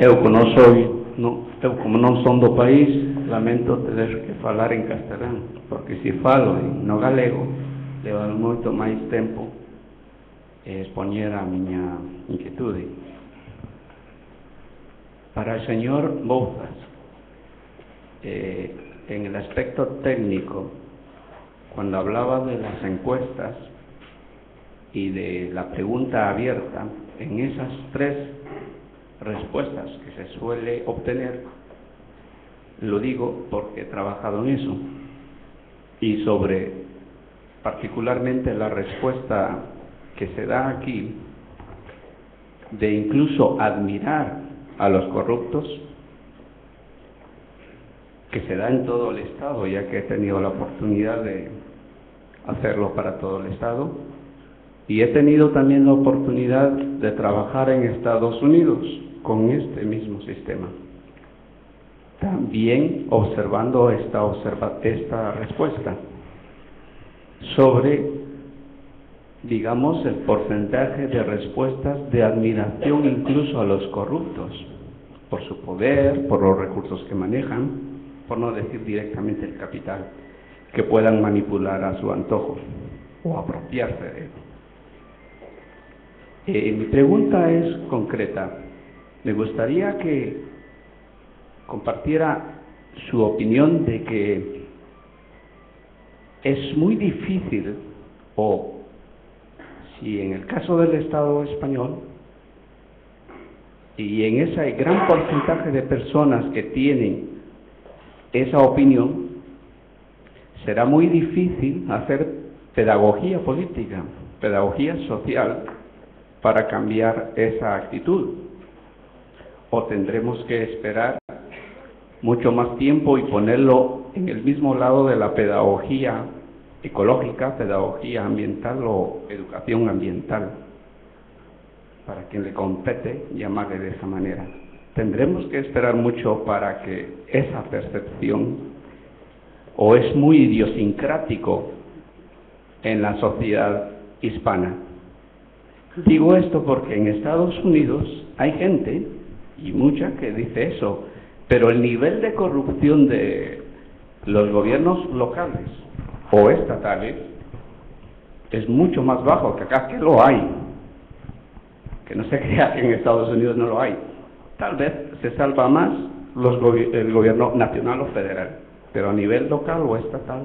Eu como non son do país, lamento ter que falar en castelán, porque se falo no galego, leva moito máis tempo expoñer a miña inquietude. Para el señor Bouzas, en el aspecto técnico, cuando hablaba de las encuestas y de la pregunta abierta, en esas 3 respuestas que se suele obtener, lo digo porque he trabajado en eso, y sobre particularmente la respuesta que se da aquí de incluso admirar a los corruptos, que se da en todo el Estado, ya que he tenido la oportunidad de hacerlo para todo el Estado, y he tenido también la oportunidad de trabajar en Estados Unidos con este mismo sistema, también observando esta respuesta sobre, digamos, el porcentaje de respuestas de admiración incluso a los corruptos, por su poder, por los recursos que manejan, por no decir directamente el capital, que puedan manipular a su antojo o apropiarse de él. Mi pregunta es concreta. Me gustaría que compartiera su opinión de que es muy difícil, o si en el caso del Estado español, y en ese gran porcentaje de personas que tienen esa opinión, será muy difícil hacer pedagogía política, pedagogía social, para cambiar esa actitud, o tendremos que esperar mucho más tiempo y ponerlo en el mismo lado de la pedagogía ecológica, pedagogía ambiental o educación ambiental, para quien le compete llamarle de esa manera. Tendremos que esperar mucho para que esa percepción, o es muy idiosincrático en la sociedad hispana. Digo esto porque en Estados Unidos hay gente, y mucha, que dice eso, pero el nivel de corrupción de los gobiernos locales o estatales es mucho más bajo que acá, que lo hay. Que no se crea que en Estados Unidos no lo hay. Tal vez se salva más el gobierno nacional o federal, pero a nivel local o estatal,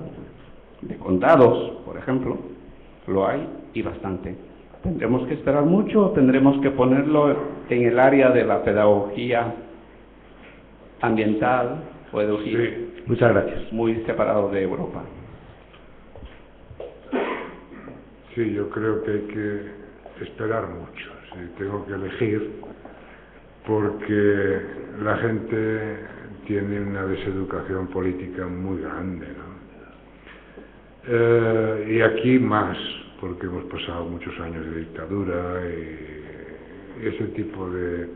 de condados, por ejemplo, lo hay y bastante. ¿Tendremos que esperar mucho o tendremos que ponerlo en el área de la pedagogía ambiental o educativa? Sí, muchas gracias. Muy separado de Europa. Sí, yo creo que hay que esperar mucho, si tengo que elegir, porque la gente tiene una deseducación política muy grande, ¿no? Y aquí más, porque hemos pasado muchos años de dictadura y ese tipo de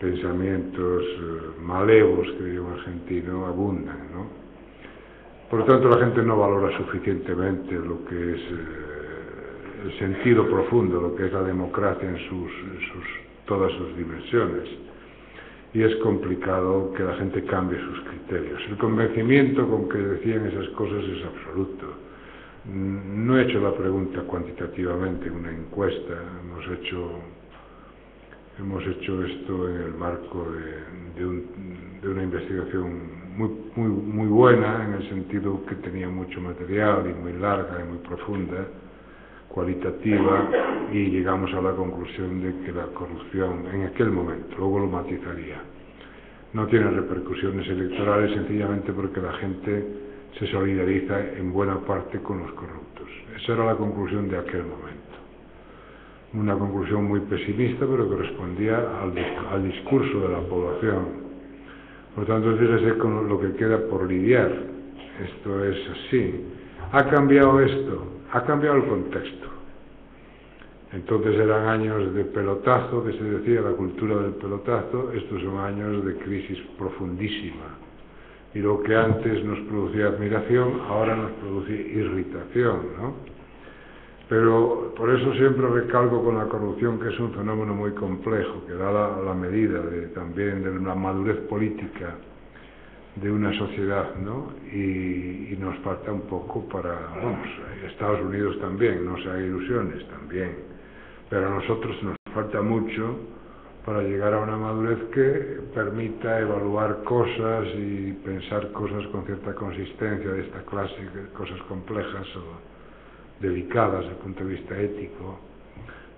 pensamientos malevos, que digo en argentino, abundan, ¿no? Por lo tanto, la gente no valora suficientemente lo que es el sentido profundo, lo que es la democracia en todas sus dimensiones. Y es complicado que la gente cambie sus criterios. El convencimiento con que decían esas cosas es absoluto. No he hecho la pregunta cuantitativamente en una encuesta, hemos hecho esto en el marco de una investigación muy buena, en el sentido que tenía mucho material y muy larga y muy profunda, cualitativa, y llegamos a la conclusión de que la corrupción en aquel momento, luego lo matizaría, no tiene repercusiones electorales sencillamente porque la gente se solidariza en buena parte con los corruptos. Esa era la conclusión de aquel momento. Una conclusión muy pesimista, pero que respondía al discurso de la población. Por lo tanto, fíjese con lo que queda por lidiar. Esto es así. ¿Ha cambiado esto? Ha cambiado el contexto. Entonces eran años de pelotazo, que se decía, la cultura del pelotazo. Estos son años de crisis profundísima. Y lo que antes nos producía admiración, ahora nos produce irritación, ¿no? Pero por eso siempre recalco con la corrupción que es un fenómeno muy complejo, que da la medida también de la madurez política de una sociedad, ¿no? Y nos falta un poco para, vamos, Estados Unidos también, no se hagan ilusiones, también, pero a nosotros nos falta mucho para llegar a una madurez que permita evaluar cosas y pensar cosas con cierta consistencia de esta clase, cosas complejas o delicadas desde el punto de vista ético.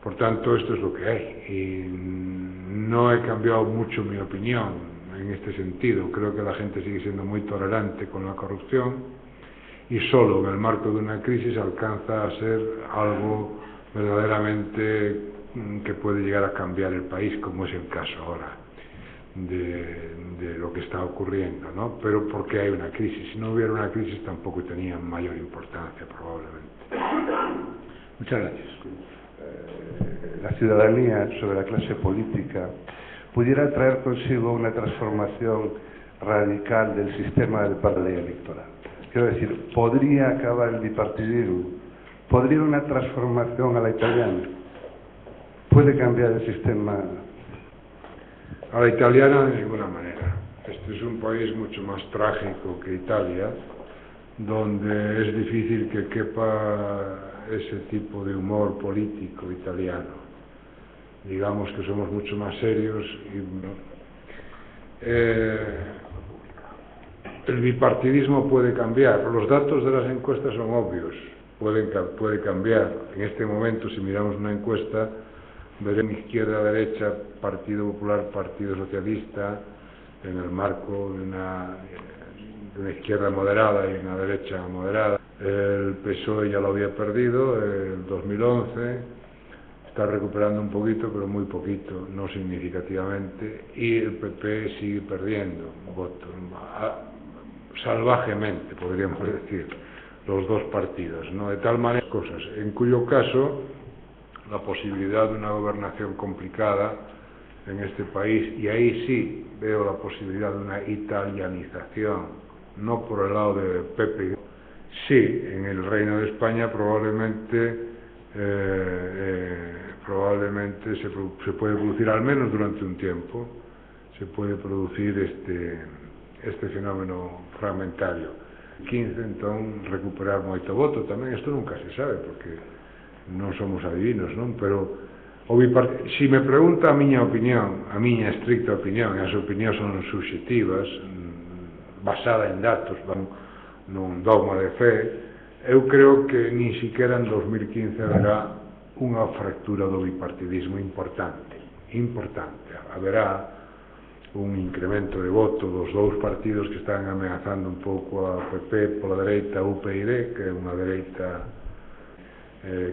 Por tanto, esto es lo que hay, y no he cambiado mucho mi opinión en este sentido. Creo que la gente sigue siendo muy tolerante con la corrupción y solo en el marco de una crisis alcanza a ser algo verdaderamente que puede llegar a cambiar el país, como es el caso ahora de lo que está ocurriendo, ¿no? Pero porque hay una crisis. Si no hubiera una crisis tampoco tenía mayor importancia, probablemente. Muchas gracias. La ciudadanía sobre la clase política pudiera traer consigo una transformación radical del sistema del padrón electoral. Quiero decir, ¿podría acabar el bipartidismo? ¿Podría una transformación a la italiana? ¿Puede cambiar el sistema? A la italiana de ninguna manera. Este es un país mucho más trágico que Italia, donde es difícil que quepa ese tipo de humor político italiano. Digamos que somos mucho más serios y el bipartidismo puede cambiar. Los datos de las encuestas son obvios, puede cambiar. En este momento, si miramos una encuesta, veremos izquierda-derecha, Partido Popular, Partido Socialista, en el marco de una izquierda moderada y una derecha moderada. El PSOE ya lo había perdido en 2011, está recuperando un poquito, pero muy poquito, no significativamente, y el PP sigue perdiendo votos, salvajemente, podríamos decir, los dos partidos, ¿no? De tal manera, cosas, en cuyo caso, la posibilidad de una gobernación complicada en este país, y ahí sí veo la posibilidad de una italianización, no por el lado de PP, sí, en el Reino de España probablemente se puede producir, al menos durante un tiempo, se puede producir este fenómeno fragmentario. 15, entón, recuperar moito voto, tamén isto nunca se sabe, porque non somos adivinos, non? Pero si me pregunta a miña opinión, a miña estricta opinión, e as opinións son subxectivas, basada en datos, nun dogma de fe, eu creo que nin siquiera en 2015 haberá unha fractura do bipartidismo importante, haberá un incremento de voto dos dous partidos que están ameazando un pouco a PP pola dereita, UPyD, que é unha dereita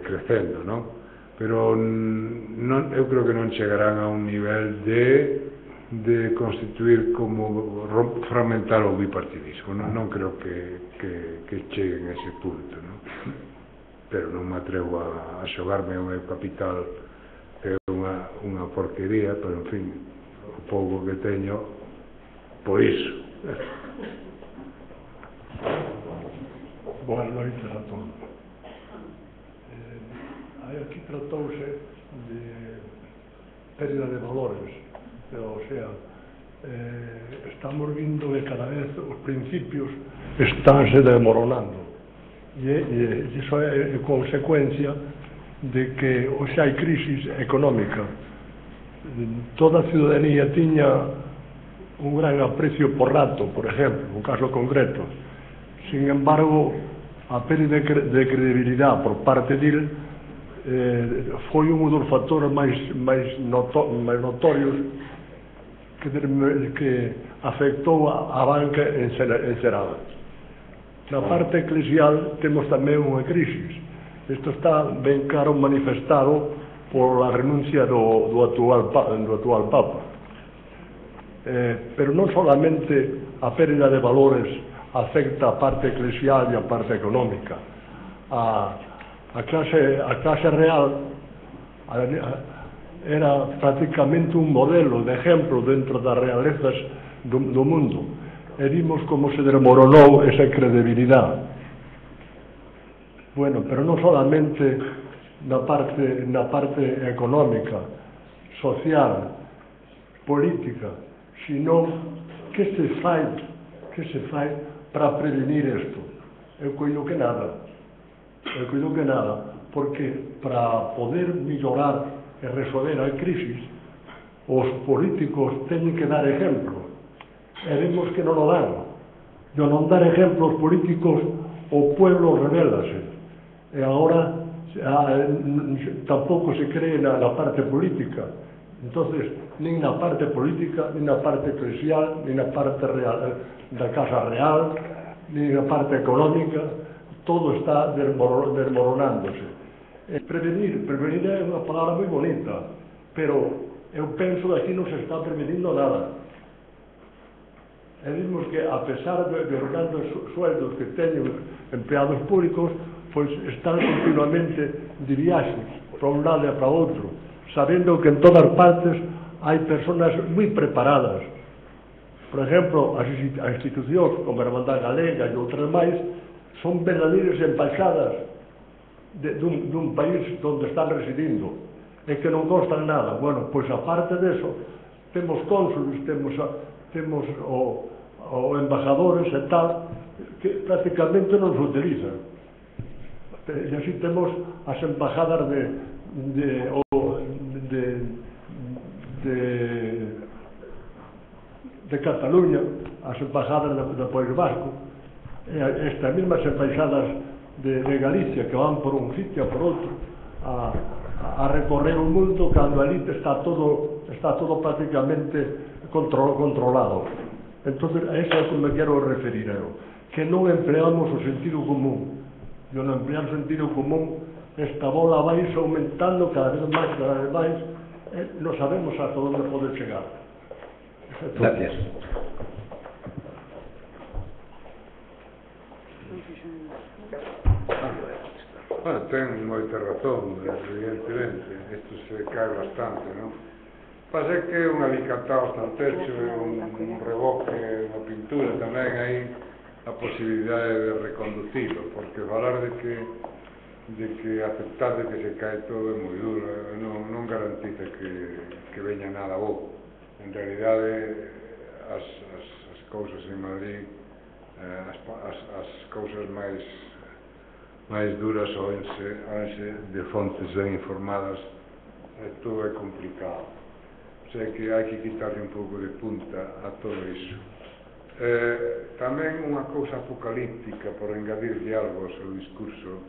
crecendo, non? Pero eu creo que non chegarán a un nivel de constituir como fragmentar o bipartidismo, non creo que cheguen a ese punto, non? Pero non me atrevo a xogarme o meu capital, que é unha porquería, pero en fin, o pouco que teño, por iso. Boas noites a todos. Aquí tratouse de pérdida de valores, o sea, estamos vindo que cada vez os principios estánse desmoronando, e iso é consecuencia de que hoxe hai crisis económica. Toda a ciudadanía tiña un gran aprecio por Rato, por exemplo, un caso concreto. Sin embargo, a pérdida de credibilidade por parte dele foi un dos factores máis notorios que afectou a banca encerada. Na parte eclesial temos tamén unha crisis. Isto está ben claro manifestado por a renuncia do actual Papa. Pero non solamente a pérdida de valores afecta a parte eclesial e a parte económica. A clase real era prácticamente un modelo de exemplo dentro das realezas do mundo, e vimos como se desmoronou esa credibilidade. Bueno, pero non solamente na parte económica, social, política, sino que se fai para prevenir isto. Eu coido que nada, porque para poder mellorar e resolver a crisis, os políticos teñen que dar exemplo, e vemos que non o dan. De non dar exemplos políticos, o pueblo rebélase, e agora tampouco se cree na parte política. Entonces, nin na parte política, nin na parte eclesial, nin na parte real, da Casa Real, nin na parte económica, todo está desmoronándose. Prevenir é unha palabra moi bonita, pero eu penso que aquí non se está prevenindo nada. E vimos que, a pesar de os grandes sueldos que teñen empleados públicos, pois están continuamente de viaxes para un lado e para outro, sabendo que en todas partes hai personas moi preparadas. Por exemplo, as institucións como a Hermandad Galega e outras máis son verdadeiras embaixadas dun país onde están residindo e que non costan nada. Bueno, pois aparte deso, temos cónsules, temos o embajadores e tal, que prácticamente non se utilizan. E así temos as embajadas de Cataluña, as embajadas do País Vasco, estas mesmas embaixadas de Galicia que van por un sitio por outro a recorrer o mundo, cando ali está todo prácticamente controlado. Entonces, a eso é que me quero referir eu, que non empleamos o sentido común, yo non empleo sentido común, esta bola vai aumentando cada vez máis, non sabemos hasta onde pode chegar. Gracias. Bueno, ten moita razón, evidentemente, isto se cae bastante, non? Pasa que un alicatado hasta o techo, un reboque, unha pintura, tamén hai a posibilidade de reconducilo, porque falar de que aceptar de que se cae todo é moi duro, non garantiza que veña nada bo. En realidade, as cousas en Madrid, as cousas máis duras oense de fontes ben informadas, todo é complicado. O sea que hai que quitarle un pouco de punta a todo iso. Tamén unha cousa apocalíptica, por engadirlle algo ao seu discurso,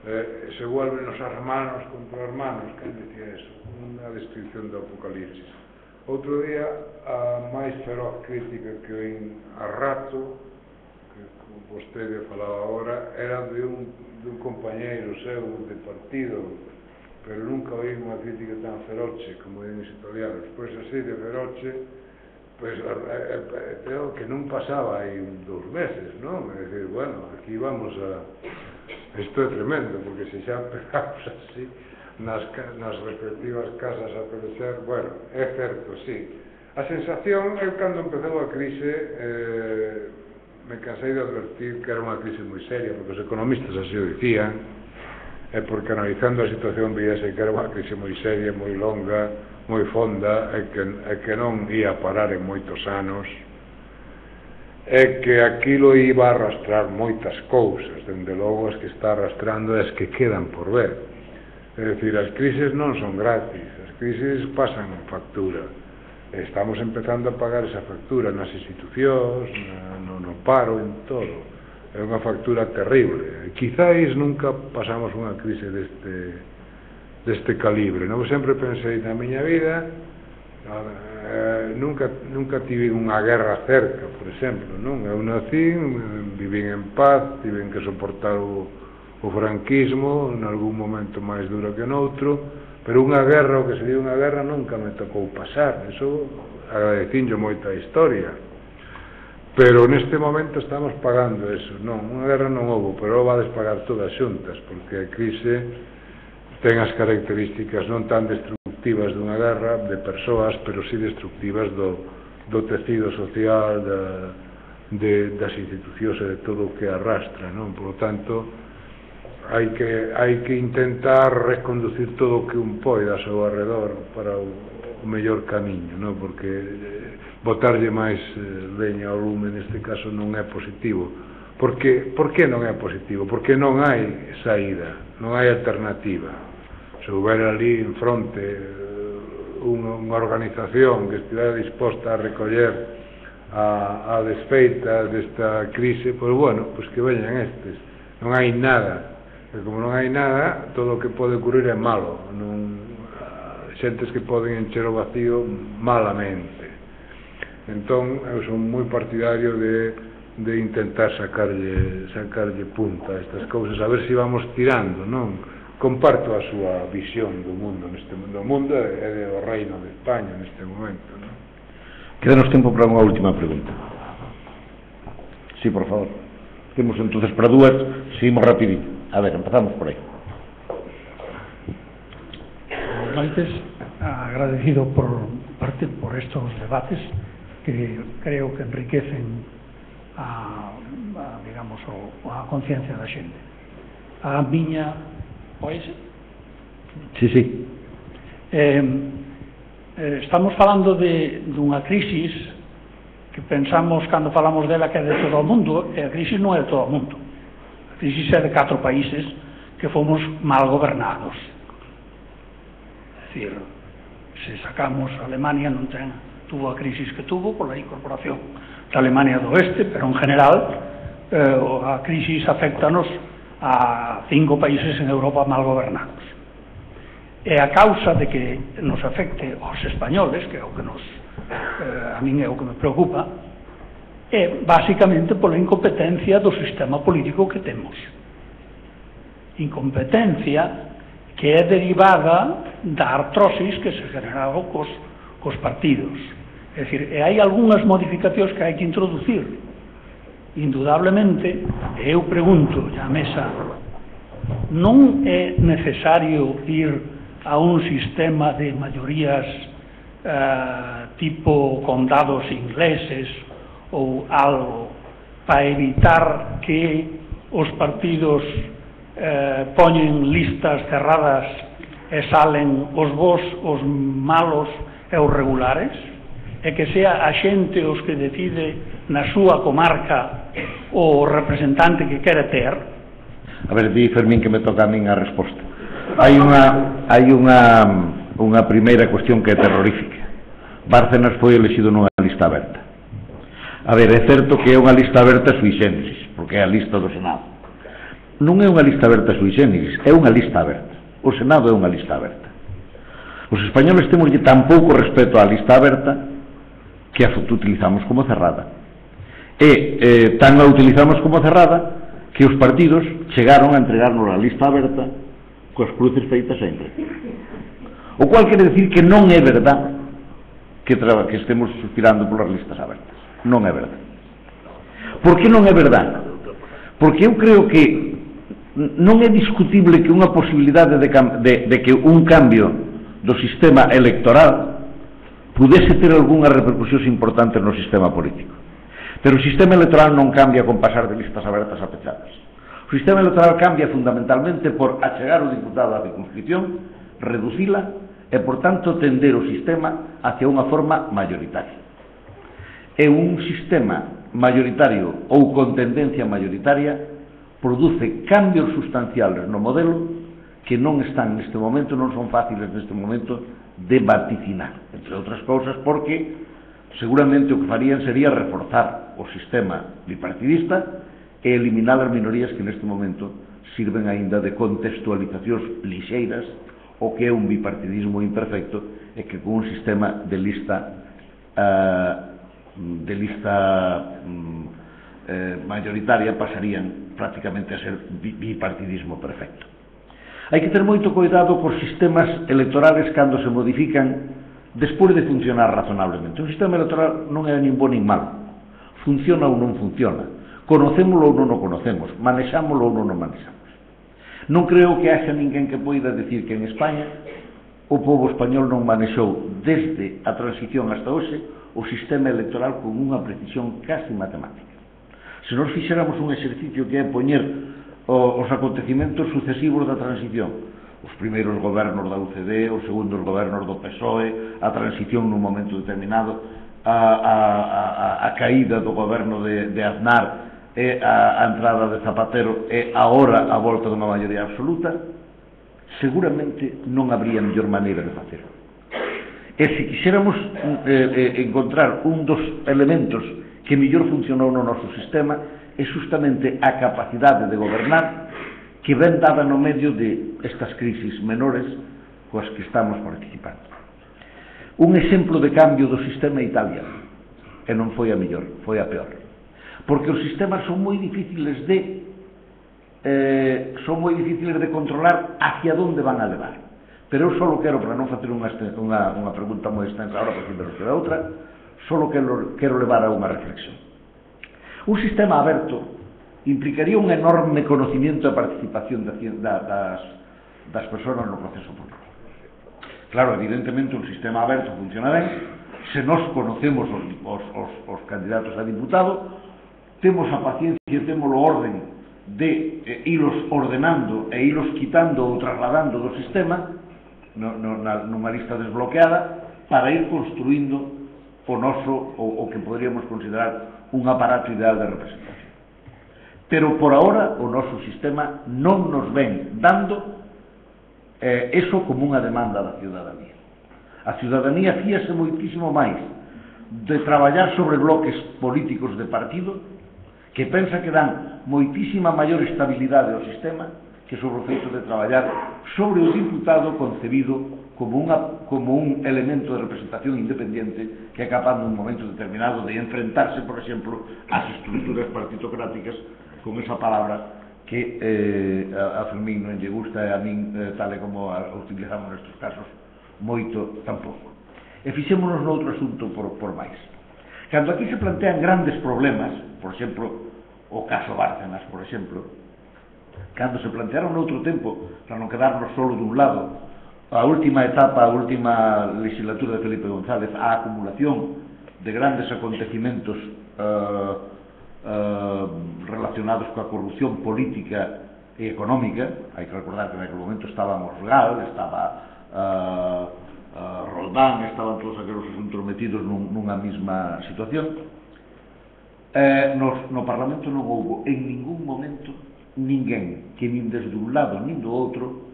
se vuelven os hermanos contra hermanos, quen decía eso? Unha descripción do apocalipsis. Outro día, a máis feroz crítica que oín a rato, que vostede falaba agora, era de un compañeiro seu de partido, pero nunca oí unha crítica tan feroce como en os italianos. Pois así de feroce, pois que non pasaba aí 2 meses, non? É dicir, bueno, aquí vamos a... Isto é tremendo, porque se xa pegamos así nas respectivas casas a pelexar, bueno, é certo, sí. A sensación, eu cando empezou a crise, me cansei de advertir que era unha crise moi seria, porque os economistas así o dicían, e porque analizando a situación veíase que era unha crise moi seria, moi longa, moi fonda, e que non ia parar en moitos anos, e que aquilo iba a arrastrar moitas cousas, dende logo as que está arrastrando e as que quedan por ver. É dicir, as crises non son gratis, as crises pasan factura. Estamos empezando a pagar esa factura nas institucións, no paro, en todo. É unha factura terrible. Quizáis nunca pasamos unha crise deste calibre. Non sempre pensei na miña vida, nunca tive unha guerra cerca, por exemplo, non? Eu nací, vivín en paz, tiven que soportar o franquismo en algún momento máis duro que noutro, pero unha guerra, o que se di unha guerra, nunca me tocou pasar. Eso agradecinho moita a historia, pero neste momento estamos pagando eso. Non, unha guerra non houbo, pero vades pagar todas xuntas, porque a crise ten as características non tan destructivas dunha guerra de persoas, pero si destructivas do tecido social, das institucións e de todo o que arrastra, non? Por lo tanto, hai que intentar reconducir todo o que un poida ao seu arredor para o mellor camiño, non? Porque botarlle máis leña ao lume neste caso non é positivo. Por que non é positivo? Porque non hai saída, non hai alternativa. Se houbera ali en fronte unha organización que estivera disposta a recoller a desfeita desta crise, pois bueno, pois que veñan estes. Non hai nada. E como non hai nada, todo o que pode ocurrir é malo. Xentes que poden encher o vacío malamente. Entón, eu son moi partidario de intentar sacarlle punta a estas cousas, a ver se vamos tirando, non? Comparto a súa visión do mundo e do reino de España neste momento, non? Quédanos tempo para unha última pregunta. Sí, por favor. Temos entonces para dúas, seguimos rapidito. A ver, empezamos por aí. Antes, agradecido por estos debates que creo que enriquecen digamos, a conciencia da xente. A miña, oise? Sí. Estamos falando dunha crisis que pensamos, cando falamos dela, que é de todo o mundo, e a crisis non é de todo o mundo. A crisis é de 4 países que fomos mal gobernados. É dicir, se sacamos a Alemania, non tuvo a crisis que tuvo pola incorporación da Alemania do Oeste, pero en general a crisis afectanos a 5 países en Europa mal gobernados. E a causa de que nos afecte aos españoles, que é o que a min é o que me preocupa, é basicamente pola incompetencia do sistema político que temos. incompetencia que é derivada da artrosis que se generaba cos partidos. É dicir, hai algunhas modificacións que hai que introducir. Indudablemente, eu pregunto á mesa, non é necesario ir a un sistema de maiorías tipo condados ingleses ou algo para evitar que os partidos poñen listas cerradas e salen os bos, os malos e os regulares, e que sea a xente os que decide na súa comarca o representante que quere ter. A ver, di Fermín que me toca a min a resposta. Hai unha primeira cuestión que é terrorífica. Bárcenas foi elexido nunha lista aberta. A ver, é certo que é unha lista aberta sui generis, porque é a lista do Senado. Non é unha lista aberta sui generis, é unha lista aberta. O Senado é unha lista aberta. Os españoles temos tan pouco respeto á lista aberta que a utilizamos como cerrada. E tan a utilizamos como cerrada que os partidos chegaron a entregarnos a lista aberta coas cruces feitas sempre. O cual quere decir que non é verdad que estemos suspirando polas listas abertas. Non é verdad. Por que non é verdad? Porque eu creo que non é discutible que unha posibilidade de que un cambio do sistema electoral pudese ter algunhas repercusións importantes no sistema político. Pero o sistema electoral non cambia con pasar de listas abertas a pechadas. O sistema electoral cambia fundamentalmente por achegar o diputado á circunscripción, reducila e, por tanto, tender o sistema hacia unha forma mayoritaria. E un sistema mayoritario ou con tendencia mayoritaria produce cambios sustanciales no modelo que non están neste momento, non son fáciles neste momento de vaticinar, entre outras cousas porque seguramente o que farían sería reforzar o sistema bipartidista e eliminar as minorías que neste momento sirven aínda de contextualizacións lixeiras o que é un bipartidismo imperfecto e que con un sistema de lista mayoritaria pasarían prácticamente a ser bipartidismo perfecto. Hai que ter moito cuidado cos sistemas electorales cando se modifican despois de funcionar razonablemente. Un sistema electoral non é nin bo nin malo. Funciona ou non funciona. Conocémolo ou non o conocemos. Manexámolo ou non o manexamos. Non creo que haxa ninguén que poida decir que en España o povo español non manexou desde a transición hasta hoxe o sistema electoral con unha precisión casi matemática. Se nos fixéramos un exercicio que é poñer os acontecimentos sucesivos da transición, os primeiros gobernos da UCD, os segundos gobernos do PSOE, a transición nun momento determinado, a caída do goberno de Aznar e a entrada de Zapatero e agora a volta dunha maioría absoluta, seguramente non habría mellor maneira de facerlo. E se quixéramos encontrar un dos elementos que mellor funcionou no noso sistema é justamente a capacidade de gobernar que ven dada no medio de estas crisis menores coas que estamos participando. Un exemplo de cambio do sistema Italia, e non foi a mellor, foi a peor, porque os sistemas son moi difíciles de controlar hacia onde van a levar. Pero eu só quero, para non facer unha pregunta moi extensa agora, porque me queda outra, só quero levar a unha reflexión. Un sistema aberto implicaría un enorme conocimiento e participación das persoas no proceso político. Claro, evidentemente un sistema aberto funciona ben, se nós conocemos os candidatos a diputado, temos a paciencia e temos o orden de ilos ordenando e ilos quitando ou trasladando do sistema nunha lista desbloqueada para ir construindo o noso, o que poderíamos considerar un aparato ideal de representación. Pero por ahora o noso sistema non nos ven dando eso como unha demanda da ciudadanía. A ciudadanía fíase moitísimo máis de traballar sobre bloques políticos de partido que pensa que dan moitísima maior estabilidade ao sistema que sobre o feito de traballar sobre o diputado concebido como un elemento de representación independiente que é capaz nun momento determinado de enfrentarse, por exemplo, ás estruturas partitocráticas con esa palabra que a Fermín non lle gusta e a min, tal e como a utilizamos nestes casos, moito tampouco. E fixémonos noutro asunto por máis. Cando aquí se plantean grandes problemas, por exemplo, o caso Bárcenas, por exemplo, cando se plantearon noutro tempo, para non quedarnos solo dun lado, a última etapa, a última legislatura de Felipe González, a acumulación de grandes acontecimentos relacionados coa corrupción política e económica. Hai que recordar que naquele momento estábamos Real, estaba Roldán, estaban todos aqueles asuntos metidos nunha mesma situación. No Parlamento non houbo en ningún momento ninguén que nin desde un lado nin do outro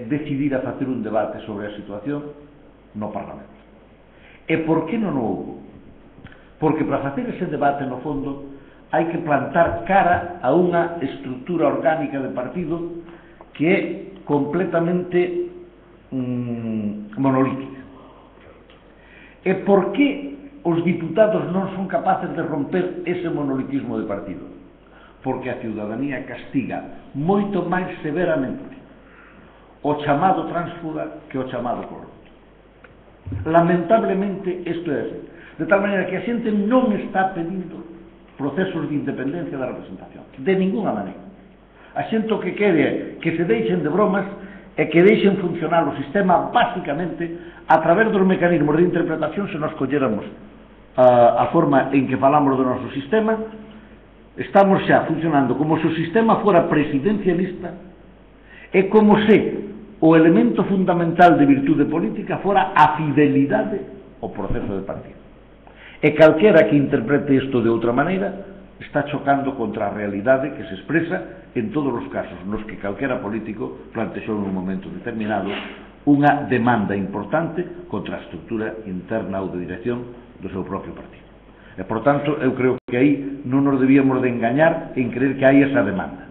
decidira facer un debate sobre a situación no Parlamento. E por que non houbo? Porque para facer ese debate, no fondo, hai que plantar cara a unha estructura orgánica de partido que é completamente monolítica. E por que os diputados non son capaces de romper ese monolitismo de partido? Porque a ciudadanía castiga moito máis severamente o chamado tránsfuga que o chamado corrupto. Lamentablemente isto é así. De tal maneira que a xente non está pedindo procesos de independencia da representación, de ninguna maneira. A xente o que quere é que se deixen de bromas e que deixen funcionar o sistema basicamente a través dos mecanismos de interpretación. Se nos colléramos a forma en que falamos do noso sistema, estamos xa funcionando como se o sistema fora presidencialista e como se o elemento fundamental de virtude política fora a fidelidade ao proceso de partido. E calquera que interprete isto de outra maneira está chocando contra a realidade que se expresa en todos os casos nos que calquera político plantexou nun momento determinado unha demanda importante contra a estructura interna ou de dirección do seu propio partido. E, por tanto, eu creo que aí non nos debíamos de engañar en creer que hai esa demanda.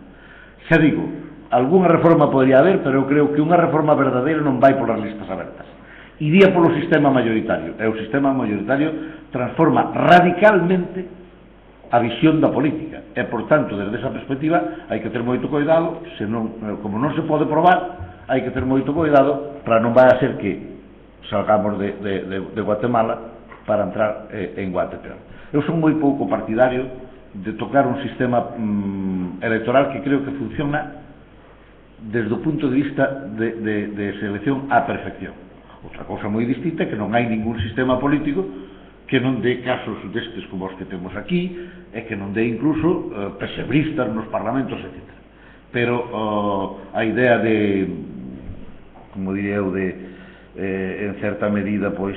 Xa digo, algunha reforma podría haber, pero eu creo que unha reforma verdadeira non vai polas listas abertas. Iría polo sistema mayoritario, e o sistema mayoritario transforma radicalmente a visión da política, e, por tanto, desde esa perspectiva, hai que ter moito cuidado, como non se pode probar, hai que ter moito cuidado para non vai a ser que salgamos de Guatemala para entrar en Guatepeor. Eu son moi pouco partidario de tocar un sistema electoral que creo que funciona desde o punto de vista de selección á perfección. Outra cousa moi distinta é que non hai ningún sistema político que non dé casos destes como os que temos aquí e que non dé incluso pesebristas nos parlamentos, etc. Pero a idea de, como diría eu, en certa medida, pois,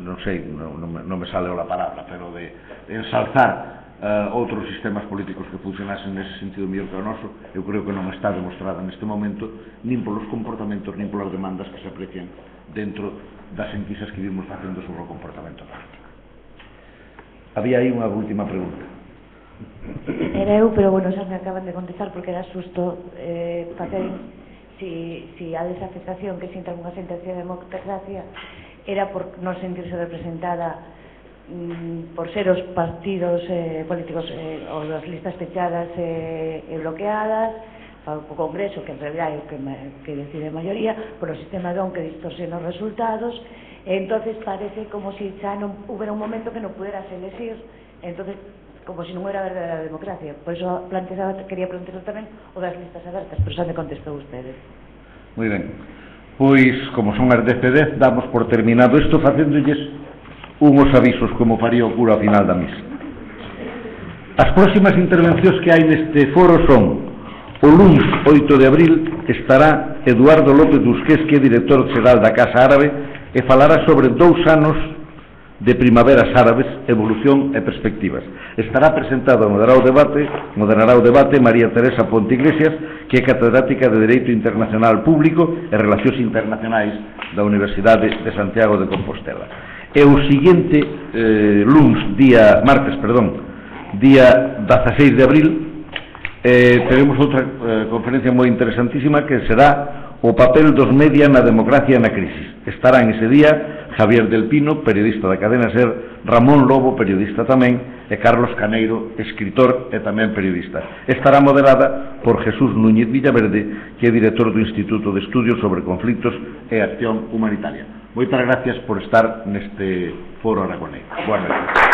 non sei, non me sale a palabra, pero de ensalzar outros sistemas políticos que funcionasen nese sentido mellor que o noso, eu creo que non está demostrada neste momento, nin polos comportamentos, nin polas demandas que se aprecian dentro das enquisas que vimos facendo sobre o comportamento político. Había aí unha última pregunta. Era eu, pero bueno, xa me acaban de contestar porque era susto facer si a desafectación que sinta unha sentencia de democracia era por non sentirse representada por ser os partidos políticos ou as listas pechadas e bloqueadas, o Congreso, que en realidad é o que decide a maioría, por o sistema DON que distorsiona os resultados, e entonces parece como se xa non hubiera un momento que non puderas elegir, entonces como se non era verdadera democracia. Por iso quería preguntar tamén o das listas abertas, pero xa me contestou ustedes. Moi ben. Pois, como son as 10:10, damos por terminado isto facéndolles unhos avisos como faría o cura ao final da misa. As próximas intervencións que hai neste foro son: o luns 8 de abril estará Eduardo López Busqués, que é director xeral da Casa Árabe, e falará sobre 2 anos de primaveras árabes, evolución e perspectivas. Estará presentado e moderará o debate María Teresa Ponte Iglesias, que é catedrática de Dereito Internacional Público e Relacións Internacionais da Universidade de Santiago de Compostela. E o seguinte martes, día 16 de abril, teremos outra conferencia moi interesantísima que será o papel dos media na democracia e na crisis. Estarán ese día Javier del Pino, periodista da cadena SER, Ramón Lobo, periodista tamén, e Carlos Caneiro, escritor e tamén periodista. Estará moderada por Jesús Núñez Villaverde, que é director do Instituto de Estudios sobre Conflictos e Acción Humanitaria. Moitas gracias por estar neste foro aragonés. Boa noite.